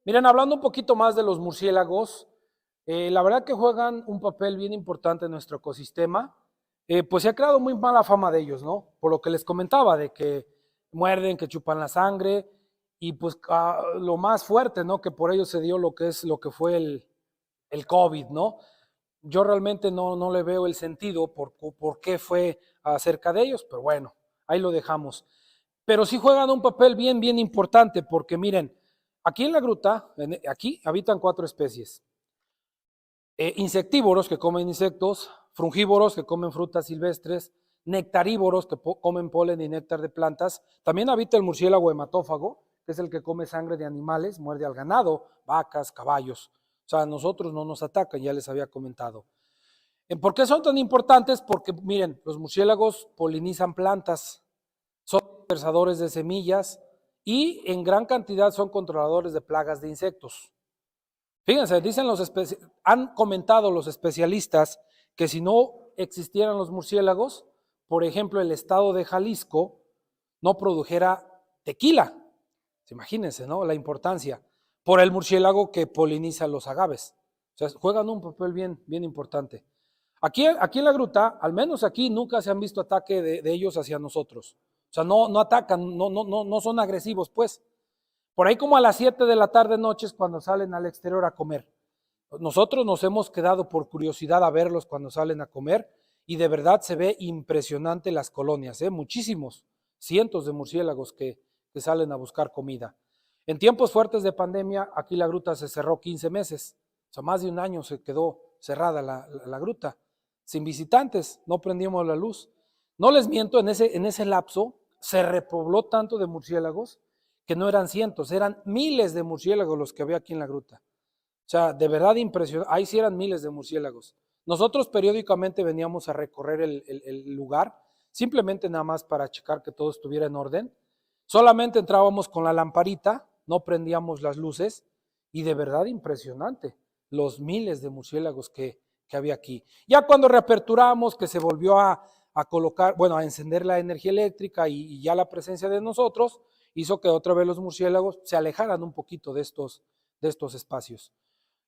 Miren, hablando un poquito más de los murciélagos, la verdad que juegan un papel bien importante en nuestro ecosistema. Pues se ha creado muy mala fama de ellos, ¿no? Por lo que les comentaba, de que muerden, que chupan la sangre, y pues lo más fuerte, ¿no? Que por ello se dio lo que fue el COVID, ¿no? Yo realmente no le veo el sentido por qué fue acerca de ellos, pero bueno, ahí lo dejamos. Pero sí juegan un papel bien importante, porque miren, Aquí en la gruta, aquí habitan 4 especies. Insectívoros que comen insectos, frungívoros que comen frutas silvestres, nectarívoros que comen polen y néctar de plantas. También habita el murciélago hematófago, que es el que come sangre de animales, muerde al ganado, vacas, caballos. O sea, a nosotros no nos atacan, ya les había comentado. ¿Por qué son tan importantes? Porque, miren, los murciélagos polinizan plantas, son dispersadores de semillas y en gran cantidad son controladores de plagas de insectos. Fíjense, han comentado los especialistas que si no existieran los murciélagos, por ejemplo, el estado de Jalisco no produjera tequila. Imagínense, ¿no? La importancia. Por el murciélago que poliniza los agaves. O sea, juegan un papel bien importante. Aquí en la gruta, al menos aquí, nunca se han visto ataque de ellos hacia nosotros. O sea, no atacan, no son agresivos, pues. Por ahí como a las 7 de la tarde noches cuando salen al exterior a comer. Nosotros nos hemos quedado por curiosidad a verlos cuando salen a comer y de verdad se ve impresionante las colonias, muchísimos, cientos de murciélagos que salen a buscar comida. En tiempos fuertes de pandemia, aquí la gruta se cerró 15 meses, o sea, más de un año se quedó cerrada la gruta, sin visitantes, no prendíamos la luz. No les miento, en ese lapso se repobló tanto de murciélagos que no eran cientos, eran miles de murciélagos los que había aquí en la gruta. O sea, de verdad impresionante, ahí sí eran miles de murciélagos. Nosotros periódicamente veníamos a recorrer el lugar, simplemente nada más para checar que todo estuviera en orden. Solamente entrábamos con la lamparita, no prendíamos las luces y de verdad impresionante los miles de murciélagos que había aquí. Ya cuando reaperturamos, que se volvió a colocar, bueno, a encender la energía eléctrica y ya la presencia de nosotros, hizo que otra vez los murciélagos se alejaran un poquito de estos espacios.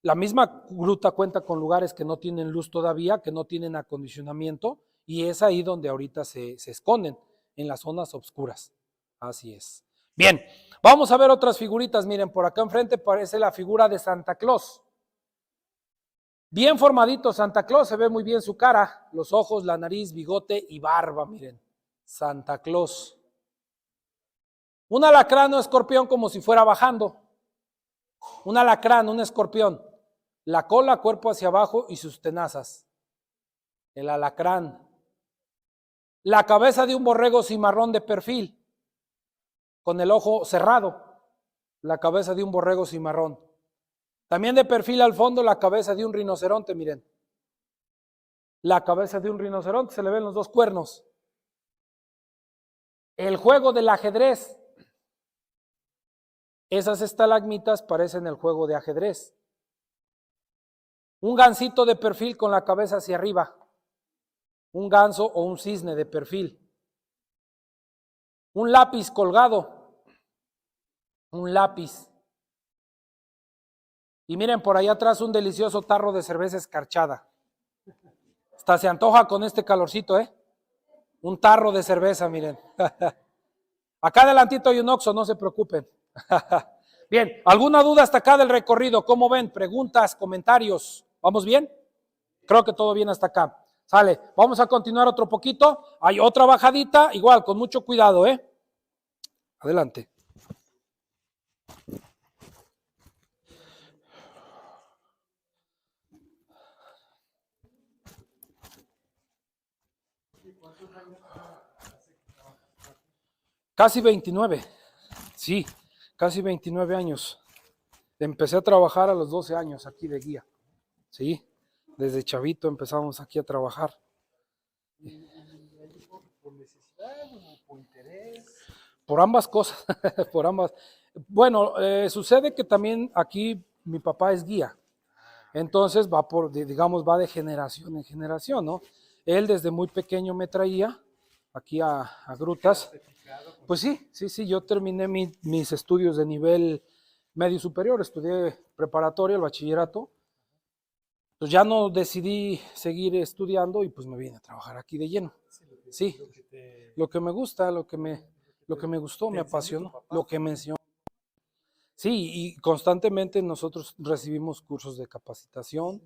La misma gruta cuenta con lugares que no tienen luz todavía, que no tienen acondicionamiento, y es ahí donde ahorita se esconden, en las zonas oscuras. Así es. Bien, vamos a ver otras figuritas. Miren, por acá enfrente parece la figura de Santa Claus. Bien formadito Santa Claus, se ve muy bien su cara, los ojos, la nariz, bigote y barba, miren. Santa Claus. Un alacrán o escorpión como si fuera bajando. Un alacrán, un escorpión. La cola, cuerpo hacia abajo y sus tenazas. El alacrán. La cabeza de un borrego cimarrón de perfil, con el ojo cerrado. La cabeza de un borrego cimarrón. También de perfil al fondo la cabeza de un rinoceronte, miren. La cabeza de un rinoceronte, se le ven los 2 cuernos. El juego del ajedrez. Esas estalagmitas parecen el juego de ajedrez. Un gansito de perfil con la cabeza hacia arriba. Un ganso o un cisne de perfil. Un lápiz colgado. Un lápiz. Y miren por ahí atrás un delicioso tarro de cerveza escarchada. Hasta se antoja con este calorcito, Un tarro de cerveza, miren. Acá adelantito hay un Oxxo, no se preocupen. Bien, ¿alguna duda hasta acá del recorrido? ¿Cómo ven? Preguntas, comentarios. ¿Vamos bien? Creo que todo bien hasta acá. Sale, vamos a continuar otro poquito. Hay otra bajadita, igual, con mucho cuidado, Adelante. Casi 29, sí, casi 29 años. Empecé a trabajar a los 12 años aquí de guía, sí, desde chavito empezamos aquí a trabajar. ¿Por necesidad o por interés? Por ambas cosas, por ambas. Bueno, sucede que también aquí mi papá es guía, entonces va de generación en generación, ¿no? Él desde muy pequeño me traía aquí a grutas. Pues sí, yo terminé mis estudios de nivel medio superior, estudié preparatoria, el bachillerato, pues ya no decidí seguir estudiando y pues me vine a trabajar aquí de lleno. Sí, lo que me gusta, lo que me gustó, me apasionó, lo que me enseñó. Sí, y constantemente nosotros recibimos cursos de capacitación.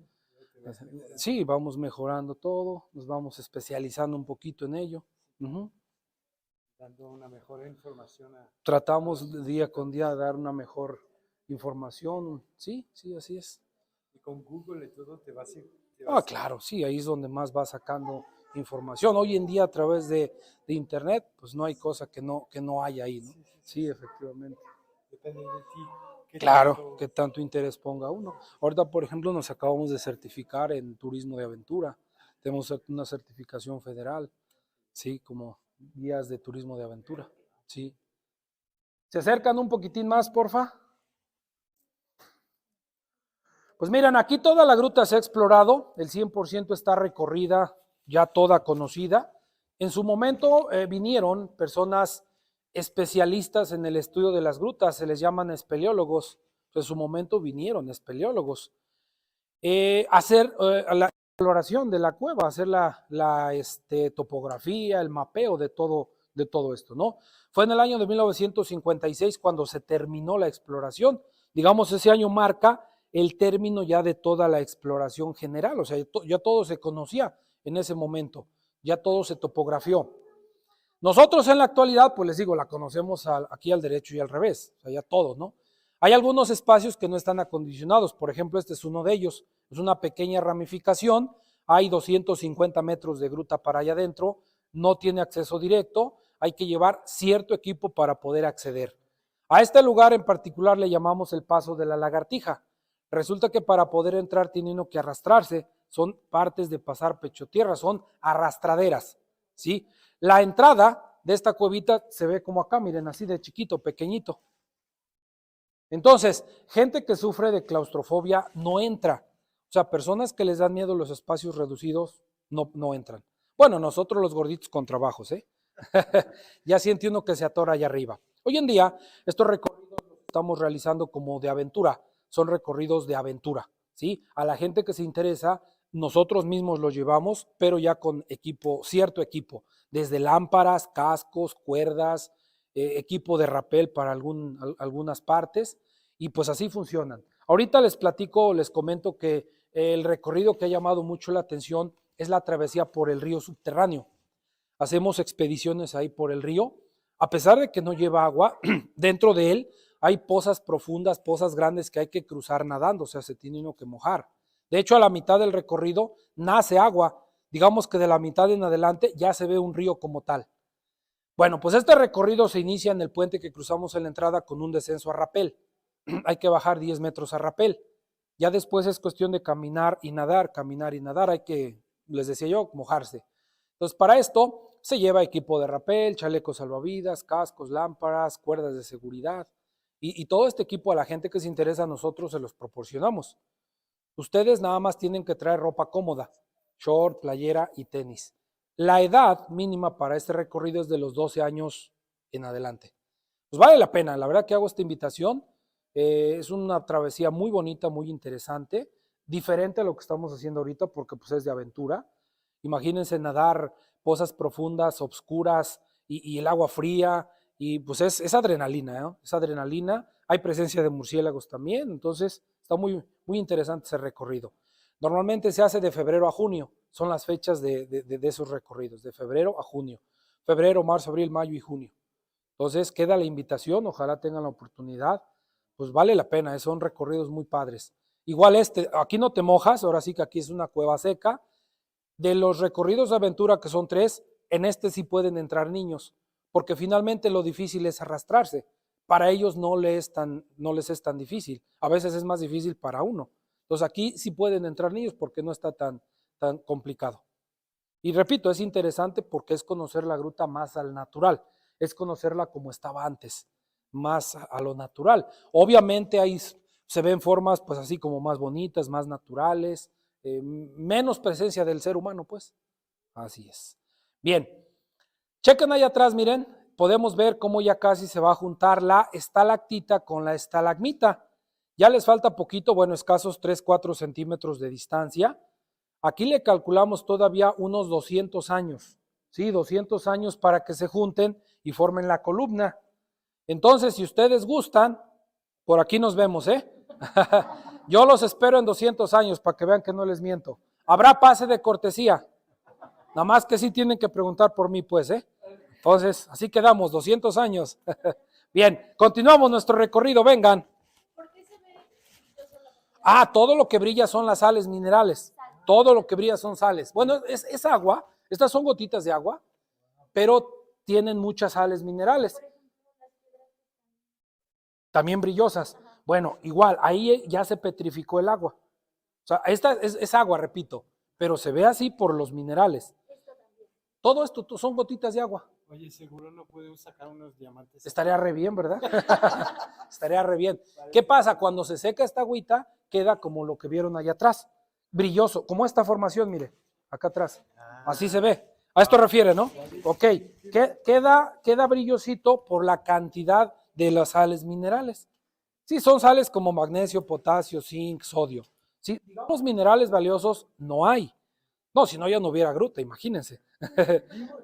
Sí, vamos mejorando todo, nos vamos especializando un poquito en ello. Dando una mejor información. Tratamos día con día de dar una mejor información, sí, así es. Y con Google y todo te vas Claro, sí, ahí es donde más vas sacando información. Hoy en día a través de internet, pues no hay cosa que no haya ahí, ¿no? Sí, efectivamente. Depende de ti. Claro, que tanto interés ponga uno. Ahorita, por ejemplo, nos acabamos de certificar en turismo de aventura. Tenemos una certificación federal, sí, como guías de turismo de aventura, sí. ¿Se acercan un poquitín más, porfa? Pues miren, aquí toda la gruta se ha explorado, el 100% está recorrida, ya toda conocida. En su momento vinieron personas especialistas en el estudio de las grutas, se les llaman espeleólogos. En su momento vinieron espeleólogos a hacer la exploración de la cueva, hacer la topografía, el mapeo de todo esto, ¿no? Fue en el año de 1956 cuando se terminó la exploración. Digamos, ese año marca el término ya de toda la exploración general, o sea, ya todo se conocía en ese momento, ya todo se topografió. Nosotros en la actualidad, pues les digo, la conocemos aquí al derecho y al revés, o sea, ya todo, ¿no? Hay algunos espacios que no están acondicionados, por ejemplo, este es uno de ellos, es una pequeña ramificación, hay 250 metros de gruta para allá adentro, no tiene acceso directo, hay que llevar cierto equipo para poder acceder. A este lugar en particular le llamamos el Paso de la Lagartija. Resulta que para poder entrar tiene uno que arrastrarse, son partes de pasar pecho tierra, son arrastraderas, ¿sí? La entrada de esta cuevita se ve como acá, miren, así de chiquito, pequeñito. Entonces, gente que sufre de claustrofobia no entra. O sea, personas que les dan miedo los espacios reducidos no entran. Bueno, nosotros los gorditos con trabajos, ¿eh? Ya siente uno que se atora allá arriba. Hoy en día, estos recorridos los estamos realizando como de aventura. Son recorridos de aventura, ¿sí? A la gente que se interesa, nosotros mismos los llevamos, pero ya con equipo, cierto equipo, desde lámparas, cascos, cuerdas, equipo de rapel para algunas partes, y pues así funcionan. Ahorita les platico, les comento que el recorrido que ha llamado mucho la atención es la travesía por el río subterráneo. Hacemos expediciones ahí por el río, a pesar de que no lleva agua, dentro de él hay pozas profundas, pozas grandes que hay que cruzar nadando, o sea, se tiene uno que mojar. De hecho, a la mitad del recorrido nace agua, digamos que de la mitad en adelante ya se ve un río como tal. Bueno, pues este recorrido se inicia en el puente que cruzamos en la entrada con un descenso a rapel. Hay que bajar 10 metros a rapel. Ya después es cuestión de caminar y nadar, hay que, les decía yo, mojarse. Entonces, para esto se lleva equipo de rapel, chalecos salvavidas, cascos, lámparas, cuerdas de seguridad. Y todo este equipo a la gente que se interesa a nosotros se los proporcionamos. Ustedes nada más tienen que traer ropa cómoda, short, playera y tenis. La edad mínima para este recorrido es de los 12 años en adelante. Pues vale la pena, la verdad que hago esta invitación. Es una travesía muy bonita, muy interesante, diferente a lo que estamos haciendo ahorita porque pues es de aventura. Imagínense nadar pozas profundas, obscuras y el agua fría, y pues es adrenalina, ¿no? Es adrenalina, hay presencia de murciélagos también, entonces está muy interesante ese recorrido. Normalmente se hace de febrero a junio, son las fechas de esos recorridos, de febrero a junio, febrero, marzo, abril, mayo y junio. Entonces queda la invitación, ojalá tengan la oportunidad, pues vale la pena, son recorridos muy padres. Igual aquí no te mojas, ahora sí que aquí es una cueva seca. De los recorridos de aventura, que son 3, en este sí pueden entrar niños, porque finalmente lo difícil es arrastrarse. Para ellos no les es tan difícil, a veces es más difícil para uno. Entonces aquí sí pueden entrar niños porque no está tan complicado. Y repito, es interesante porque es conocer la gruta más al natural, es conocerla como estaba antes, más a lo natural. Obviamente ahí se ven formas pues así como más bonitas, más naturales, menos presencia del ser humano, pues. Así es. Bien, chequen ahí atrás, miren, podemos ver cómo ya casi se va a juntar la estalactita con la estalagmita. Ya les falta poquito, bueno, escasos 3-4 centímetros de distancia. Aquí le calculamos todavía unos 200 años, ¿sí? 200 años para que se junten y formen la columna. Entonces, si ustedes gustan, por aquí nos vemos, ¿eh? Yo los espero en 200 años para que vean que no les miento. Habrá pase de cortesía. Nada más que sí tienen que preguntar por mí, pues, ¿eh? Entonces, así quedamos, 200 años. Bien, continuamos nuestro recorrido, vengan. ¿Por qué Ah, todo lo que brilla son las sales minerales. Todo lo que brilla son sales. Bueno, es agua. Estas son gotitas de agua, pero tienen muchas sales minerales. También brillosas. Bueno, igual, ahí ya se petrificó el agua. O sea, esta es agua, repito, pero se ve así por los minerales. Todo esto son gotitas de agua. Oye, seguro no podemos sacar unos diamantes. Estaría re bien, ¿verdad? Estaría re bien. ¿Qué pasa? Cuando se seca esta agüita, queda como lo que vieron allá atrás. Brilloso, como esta formación, mire, acá atrás. Así se ve. A esto refiere, ¿no? Ok. Queda brillosito por la cantidad de las sales minerales. Sí, son sales como magnesio, potasio, zinc, sodio. Sí, digamos minerales valiosos no hay. No, si no ya no hubiera gruta, imagínense.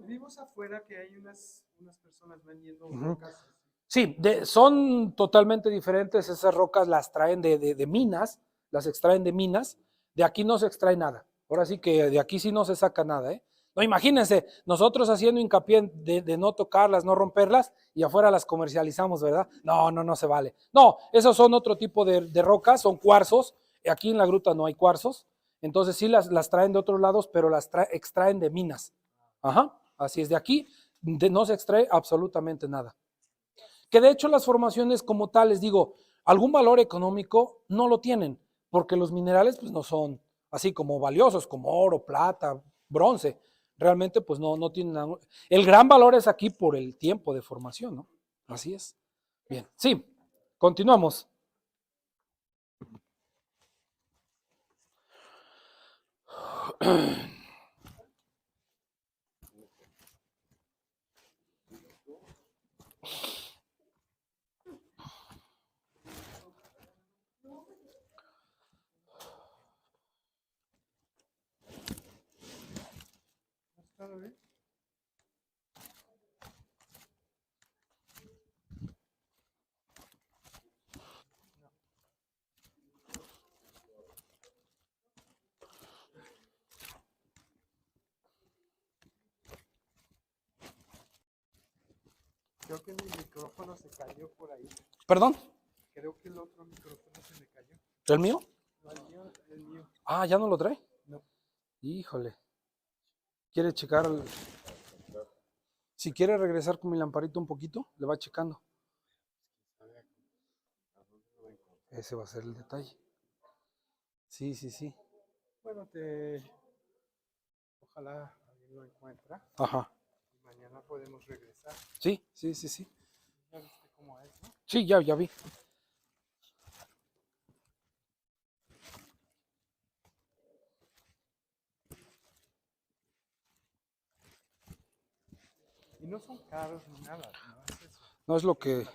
Vimos afuera que hay unas personas vendiendo rocas. Sí, son totalmente diferentes. Esas rocas las traen de minas, las extraen de minas. De aquí no se extrae nada. Ahora sí que de aquí sí no se saca nada, ¿eh? No, imagínense, nosotros haciendo hincapié de no tocarlas, no romperlas, y afuera las comercializamos, ¿verdad? No se vale. No, esos son otro tipo de rocas, son cuarzos. Aquí en la gruta no hay cuarzos. Entonces sí las traen de otros lados, pero las extraen de minas. Ajá, así es. De aquí no se extrae absolutamente nada. Que de hecho las formaciones como tales, digo, algún valor económico no lo tienen, porque los minerales pues no son así como valiosos, como oro, plata, bronce. Realmente pues no tienen nada. El gran valor es aquí por el tiempo de formación, ¿no? Así es. Bien, sí, continuamos. Creo que mi micrófono se cayó por ahí. ¿Perdón? Creo que el otro micrófono se me cayó. ¿El mío? No, el mío. Ah, ¿ya no lo trae? No. Híjole. ¿Quiere checar? Si quiere regresar con mi lamparito un poquito, le va checando. Ese va a ser el detalle. Sí. Bueno, ojalá alguien lo encuentre. Ajá. Y mañana podemos regresar. Sí. ¿Ya viste cómo es, no? Sí, ya vi. Y no son caros ni nada, no es eso. No es lo que...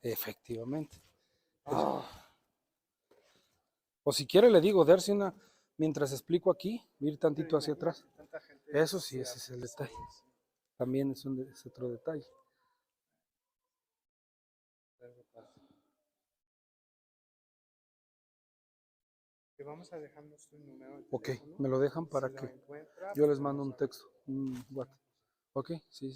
Efectivamente. O si quiere le digo, darse una... Mientras explico aquí, ir tantito hacia atrás. Eso sí, ese es el detalle. También es otro detalle. Te vamos a dejar nuestro número de Ok, teléfono. me lo dejan para Si lo que encuentra, yo les mando un texto. WhatsApp. Ok, sí.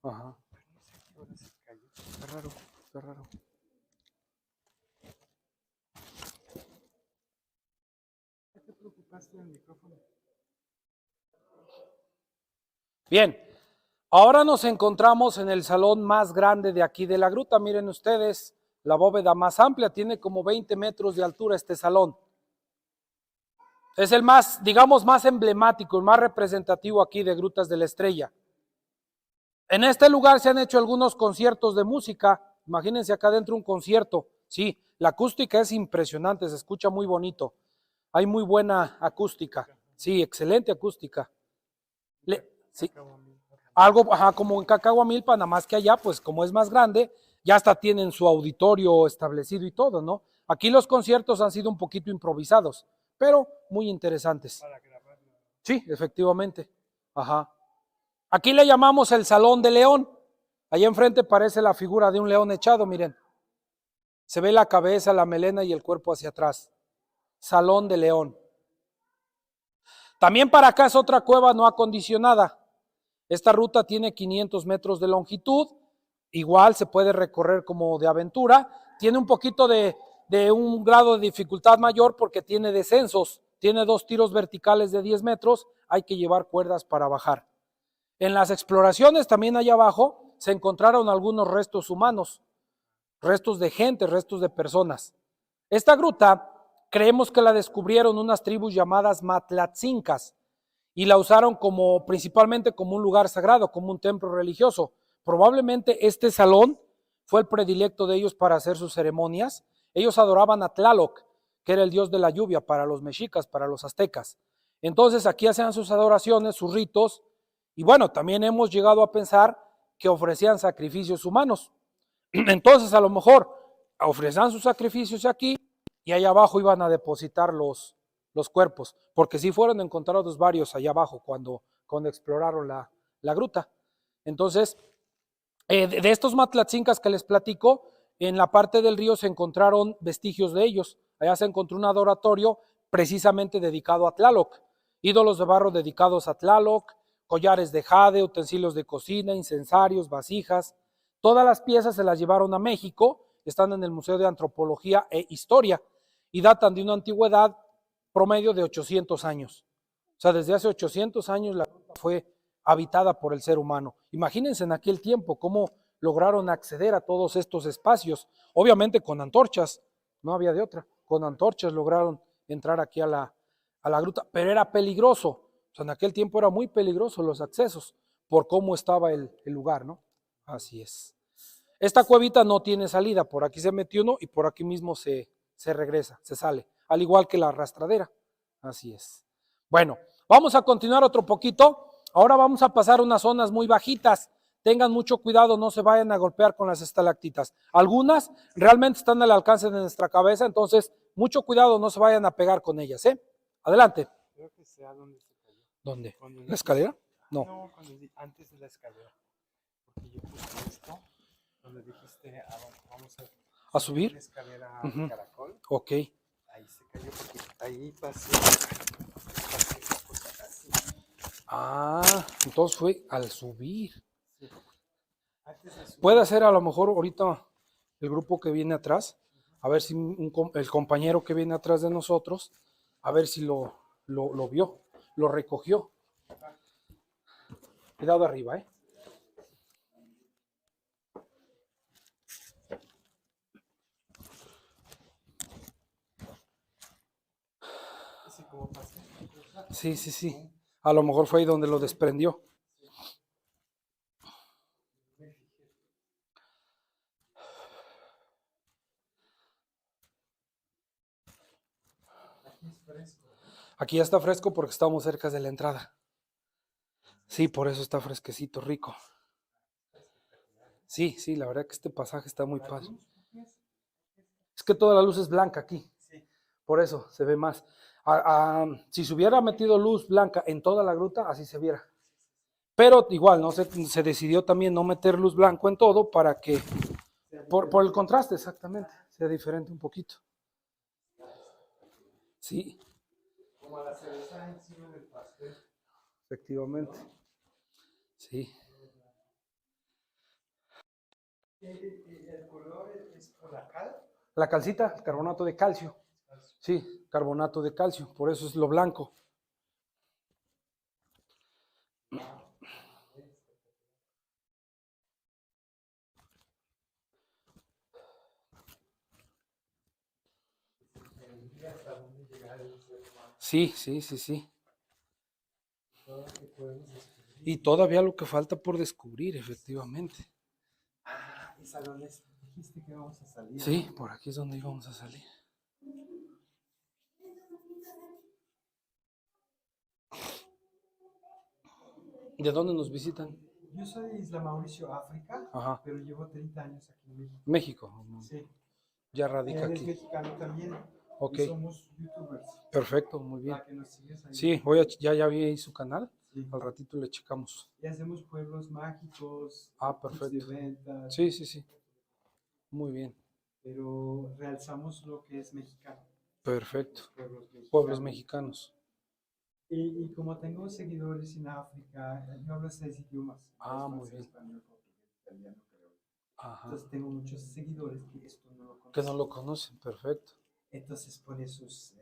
Ajá. No sé qué hora se cayó. Está raro. ¿Qué te preocupaste del micrófono? Bien, ahora nos encontramos en el salón más grande de aquí de la gruta. Miren ustedes, la bóveda más amplia, tiene como 20 metros de altura este salón. Es el más, digamos, más emblemático, el más representativo aquí de Grutas de la Estrella. En este lugar se han hecho algunos conciertos de música. Imagínense acá adentro un concierto. Sí, la acústica es impresionante, se escucha muy bonito. Hay muy buena acústica. Sí, excelente acústica. Sí. Algo como en Cacahuamilpa, nada más que allá, pues como es más grande, ya hasta tienen su auditorio establecido y todo, ¿no? Aquí los conciertos han sido un poquito improvisados, pero muy interesantes. Para grabarlo. Sí, efectivamente. Ajá. Aquí le llamamos el Salón de León. Allá enfrente parece la figura de un león echado, miren. Se ve la cabeza, la melena y el cuerpo hacia atrás. Salón de León. También para acá es otra cueva no acondicionada. Esta ruta tiene 500 metros de longitud, igual se puede recorrer como de aventura, tiene un poquito de un grado de dificultad mayor porque tiene descensos, tiene 2 tiros verticales de 10 metros, hay que llevar cuerdas para bajar. En las exploraciones también allá abajo se encontraron algunos restos humanos, restos de gente, restos de personas. Esta gruta creemos que la descubrieron unas tribus llamadas Matlatzincas y la usaron principalmente como un lugar sagrado, como un templo religioso. Probablemente este salón fue el predilecto de ellos para hacer sus ceremonias. Ellos adoraban a Tlaloc, que era el dios de la lluvia para los mexicas, para los aztecas. Entonces aquí hacían sus adoraciones, sus ritos, y bueno, también hemos llegado a pensar que ofrecían sacrificios humanos. Entonces a lo mejor ofrecían sus sacrificios aquí y allá abajo iban a depositar los cuerpos, porque sí fueron encontrados varios allá abajo cuando exploraron la gruta. Entonces, de estos matlatzincas que les platico, en la parte del río se encontraron vestigios de ellos. Allá se encontró un adoratorio precisamente dedicado a Tlaloc, ídolos de barro dedicados a Tlaloc, collares de jade, utensilios de cocina, incensarios, vasijas. Todas las piezas se las llevaron a México, están en el Museo de Antropología e Historia y datan de una antigüedad promedio de 800 años. O sea, desde hace 800 años la gruta fue habitada por el ser humano. Imagínense en aquel tiempo cómo lograron acceder a todos estos espacios, obviamente con antorchas, no había de otra, con antorchas lograron entrar aquí a la gruta, pero era peligroso, o sea, en aquel tiempo era muy peligroso los accesos por cómo estaba el lugar, ¿no? Así es. Esta cuevita no tiene salida, por aquí se metió uno y por aquí mismo se regresa, se sale, al igual que la arrastradera, así es. Bueno, vamos a continuar otro poquito. Ahora vamos a pasar unas zonas muy bajitas. Tengan mucho cuidado, no se vayan a golpear con las estalactitas. Algunas realmente están al alcance de nuestra cabeza, entonces mucho cuidado, no se vayan a pegar con ellas, ¿eh? Adelante. Creo que sea donde se cayó. ¿Dónde? Cuando ¿La escalera? No. No, antes de la escalera. Porque yo puse esto, donde dijiste, vamos ¿A subir? la escalera Ujú. caracol. Ok. Ahí se cayó porque ahí pasé así. Ah, entonces fue al subir. Sí. Antes de subir, Puede ser a lo mejor ahorita el grupo que viene atrás, a ver si el compañero que viene atrás de nosotros, a ver si lo vio, lo recogió. Cuidado arriba, ¿eh? así como pasé. Sí, sí, sí. A lo mejor fue ahí donde lo desprendió. Aquí ya está fresco porque estamos cerca de la entrada. Sí, por eso está fresquecito, rico. Sí, sí, la verdad que este pasaje está muy padre. Es que toda la luz es blanca aquí. Por eso se ve más. Si se hubiera metido luz blanca en toda la gruta, así se viera. Pero igual, no se decidió también no meter luz blanco en todo para que, por el contraste, exactamente, sea diferente un poquito. Sí. Como la cereza encima del pastel. Efectivamente. Sí. ¿El color es por la cal? La calcita, carbonato de calcio. Sí, carbonato de calcio, por eso es lo blanco. Sí, sí, sí, sí. Y todavía lo que falta por descubrir, efectivamente. ¿Y salones? Dijiste que vamos a salir. Sí, por aquí es donde íbamos a salir. ¿De dónde nos visitan? Yo soy de Isla Mauricio, África, Ajá. pero llevo 30 años aquí en México. México. Sí. Ya radica Eres aquí. mexicano también. Ok. Y somos youtubers. Perfecto, muy bien. Para que nos sigas ahí. Sí, ya vi ahí su canal. Sí. Al ratito le checamos. Y hacemos pueblos mágicos. Ah, tips perfecto. de ventas. Sí, sí, sí. Muy bien. Pero realzamos lo que es mexicano. Perfecto. Pueblos mexicanos. Pueblos mexicanos. Y como tengo seguidores en África, yo hablo 6 idiomas. Ah, muy Francés, bien. español, portugués, italiano, creo. Ajá. Entonces tengo muchos seguidores que esto no lo conocen. Que no lo conocen, perfecto. Entonces pone sus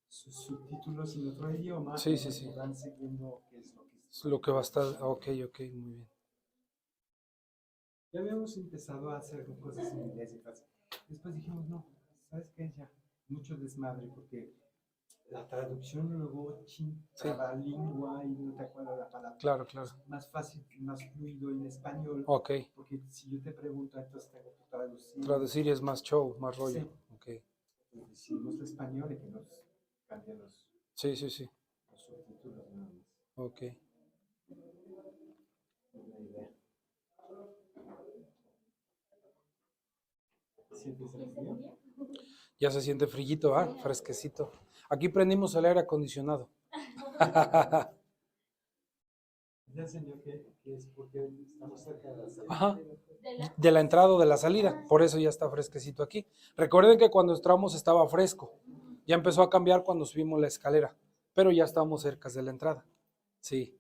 subtítulos en otro idioma Sí, y sí, sí. van siguiendo qué es lo que Es lo que va a estar. Ok, ok, muy bien. Ya habíamos empezado a hacer cosas en inglés y cosas. Después dijimos, no, ¿sabes qué? Ya, mucho desmadre porque la traducción luego la lengua y no te acuerdas la palabra. Claro, claro. Es más fácil, más fluido en español. Ok. Porque si yo te pregunto, entonces tengo que traducir. Traducir es más show, más rollo. Sí. Ok. Entonces decimos el español y que nos cambien Sí, sí, sí. los subtítulos nada más. Ok. Una idea. ¿Sientes el frío? Ya se siente frillito, ¿ah? Fresquecito. Aquí prendimos el aire acondicionado. Ya enseñó que es porque estamos cerca de la salida. Ajá. De la entrada o de la salida. Por eso ya está fresquecito aquí. Recuerden que cuando entramos estaba fresco. Ya empezó a cambiar cuando subimos la escalera. Pero ya estamos cerca de la entrada. Sí.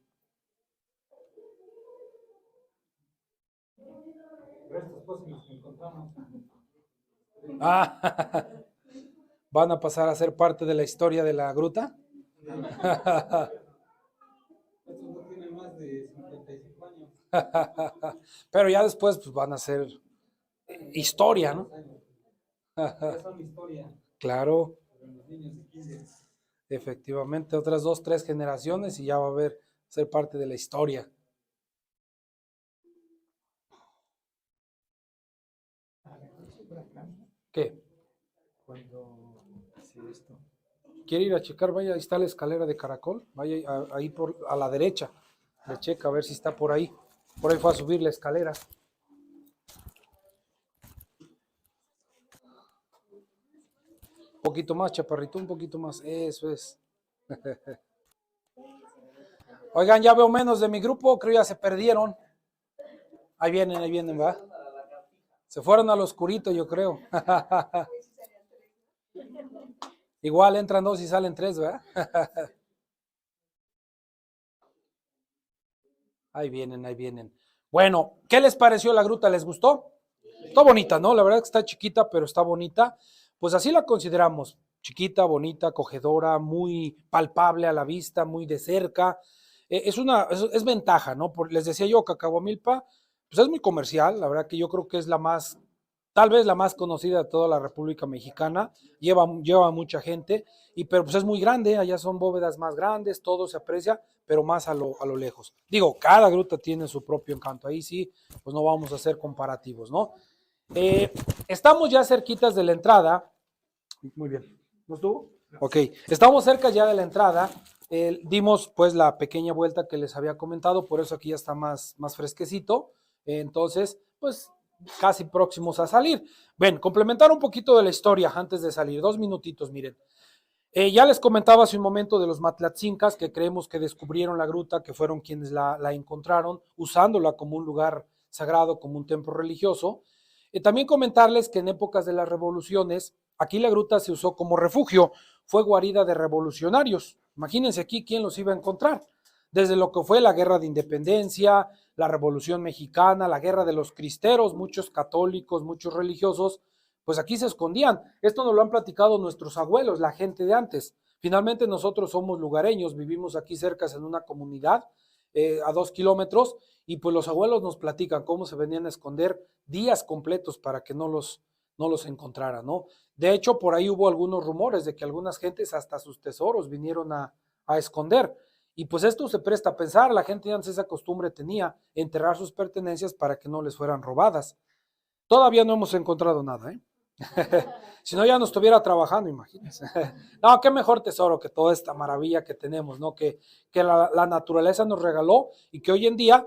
Restos fósiles que encontramos. Ah, ¿van a pasar a ser parte de la historia de la gruta? Estos no tienen más de 55 años. Pero ya después pues, van a ser historia, ¿no? Ya son historia. Claro, Pero los niños de 15. efectivamente, otras 2, 3 generaciones y ya va a haber ser parte de la historia. ¿Qué? Cuando hice esto. ¿Quiere ir a checar? Vaya, ahí está la escalera de caracol. Vaya ahí a la derecha. Le checa a ver si está por ahí. Por ahí fue a subir la escalera. Un poquito más, chaparrito, un poquito más. Eso es. Oigan, ya veo menos de mi grupo. Creo ya se perdieron. Ahí vienen, ¿va? Se fueron al oscurito, yo creo. Igual entran 2 y salen 3, ¿verdad? Ahí vienen. Bueno, ¿qué les pareció la gruta? ¿Les gustó? Está bonita, ¿no? La verdad que está chiquita, pero está bonita. Pues así la consideramos. Chiquita, bonita, acogedora, muy palpable a la vista, muy de cerca. Es ventaja, ¿no? Les decía yo, Cacahuamilpa, pues es muy comercial. La verdad que yo creo que es tal vez la más conocida de toda la República Mexicana. Lleva mucha gente, pero pues es muy grande. Allá son bóvedas más grandes, todo se aprecia, pero más a lo lejos. Digo, cada gruta tiene su propio encanto. Ahí sí, pues no vamos a hacer comparativos, ¿no? Estamos ya cerquitas de la entrada. Muy bien. ¿No estuvo? Ok. Estamos cerca ya de la entrada. Dimos pues la pequeña vuelta que les había comentado, por eso aquí ya está más fresquecito. Entonces, pues casi próximos a salir. Ven, complementar un poquito de la historia antes de salir. 2 minutitos, miren. Ya les comentaba hace un momento de los Matlatzincas, que creemos que descubrieron la gruta, que fueron quienes la encontraron, usándola como un lugar sagrado, como un templo religioso. También comentarles que en épocas de las revoluciones, aquí la gruta se usó como refugio, fue guarida de revolucionarios. Imagínense aquí quién los iba a encontrar. Desde lo que fue la guerra de independencia, la revolución mexicana, la guerra de los cristeros, muchos católicos, muchos religiosos, pues aquí se escondían. Esto nos lo han platicado nuestros abuelos, la gente de antes. Finalmente nosotros somos lugareños, vivimos aquí cerca en una comunidad a 2 kilómetros y pues los abuelos nos platican cómo se venían a esconder días completos para que no los encontraran, ¿no? De hecho, por ahí hubo algunos rumores de que algunas gentes hasta sus tesoros vinieron a esconder. Y pues esto se presta a pensar, la gente antes esa costumbre tenía, enterrar sus pertenencias para que no les fueran robadas. Todavía no hemos encontrado nada, ¿eh? Si no, ya no estuviera trabajando, imagínense. No, qué mejor tesoro que toda esta maravilla que tenemos, ¿no? Que la naturaleza nos regaló y que hoy en día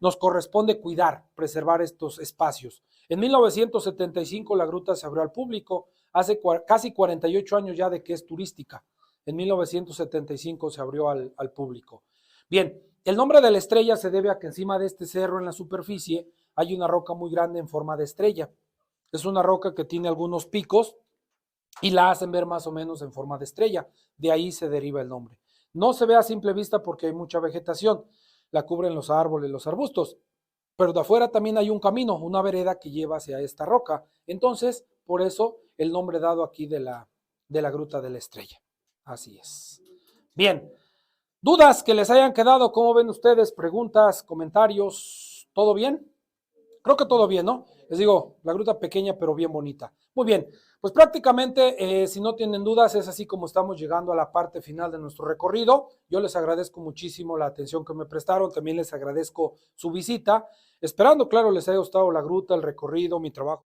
nos corresponde cuidar, preservar estos espacios. En 1975 la gruta se abrió al público, hace casi 48 años ya de que es turística. En 1975 se abrió al público. Bien, el nombre de la estrella se debe a que encima de este cerro en la superficie hay una roca muy grande en forma de estrella. Es una roca que tiene algunos picos y la hacen ver más o menos en forma de estrella. De ahí se deriva el nombre. No se ve a simple vista porque hay mucha vegetación, la cubren los árboles, los arbustos, pero de afuera también hay un camino, una vereda que lleva hacia esta roca. Entonces, por eso el nombre dado aquí de la Gruta de la Estrella. Así es. Bien, dudas que les hayan quedado, ¿cómo ven ustedes? Preguntas, comentarios, ¿todo bien? Creo que todo bien, ¿no? Les digo, la gruta pequeña pero bien bonita. Muy bien, pues prácticamente, si no tienen dudas, es así como estamos llegando a la parte final de nuestro recorrido. Yo les agradezco muchísimo la atención que me prestaron, también les agradezco su visita, esperando, claro, les haya gustado la gruta, el recorrido, mi trabajo.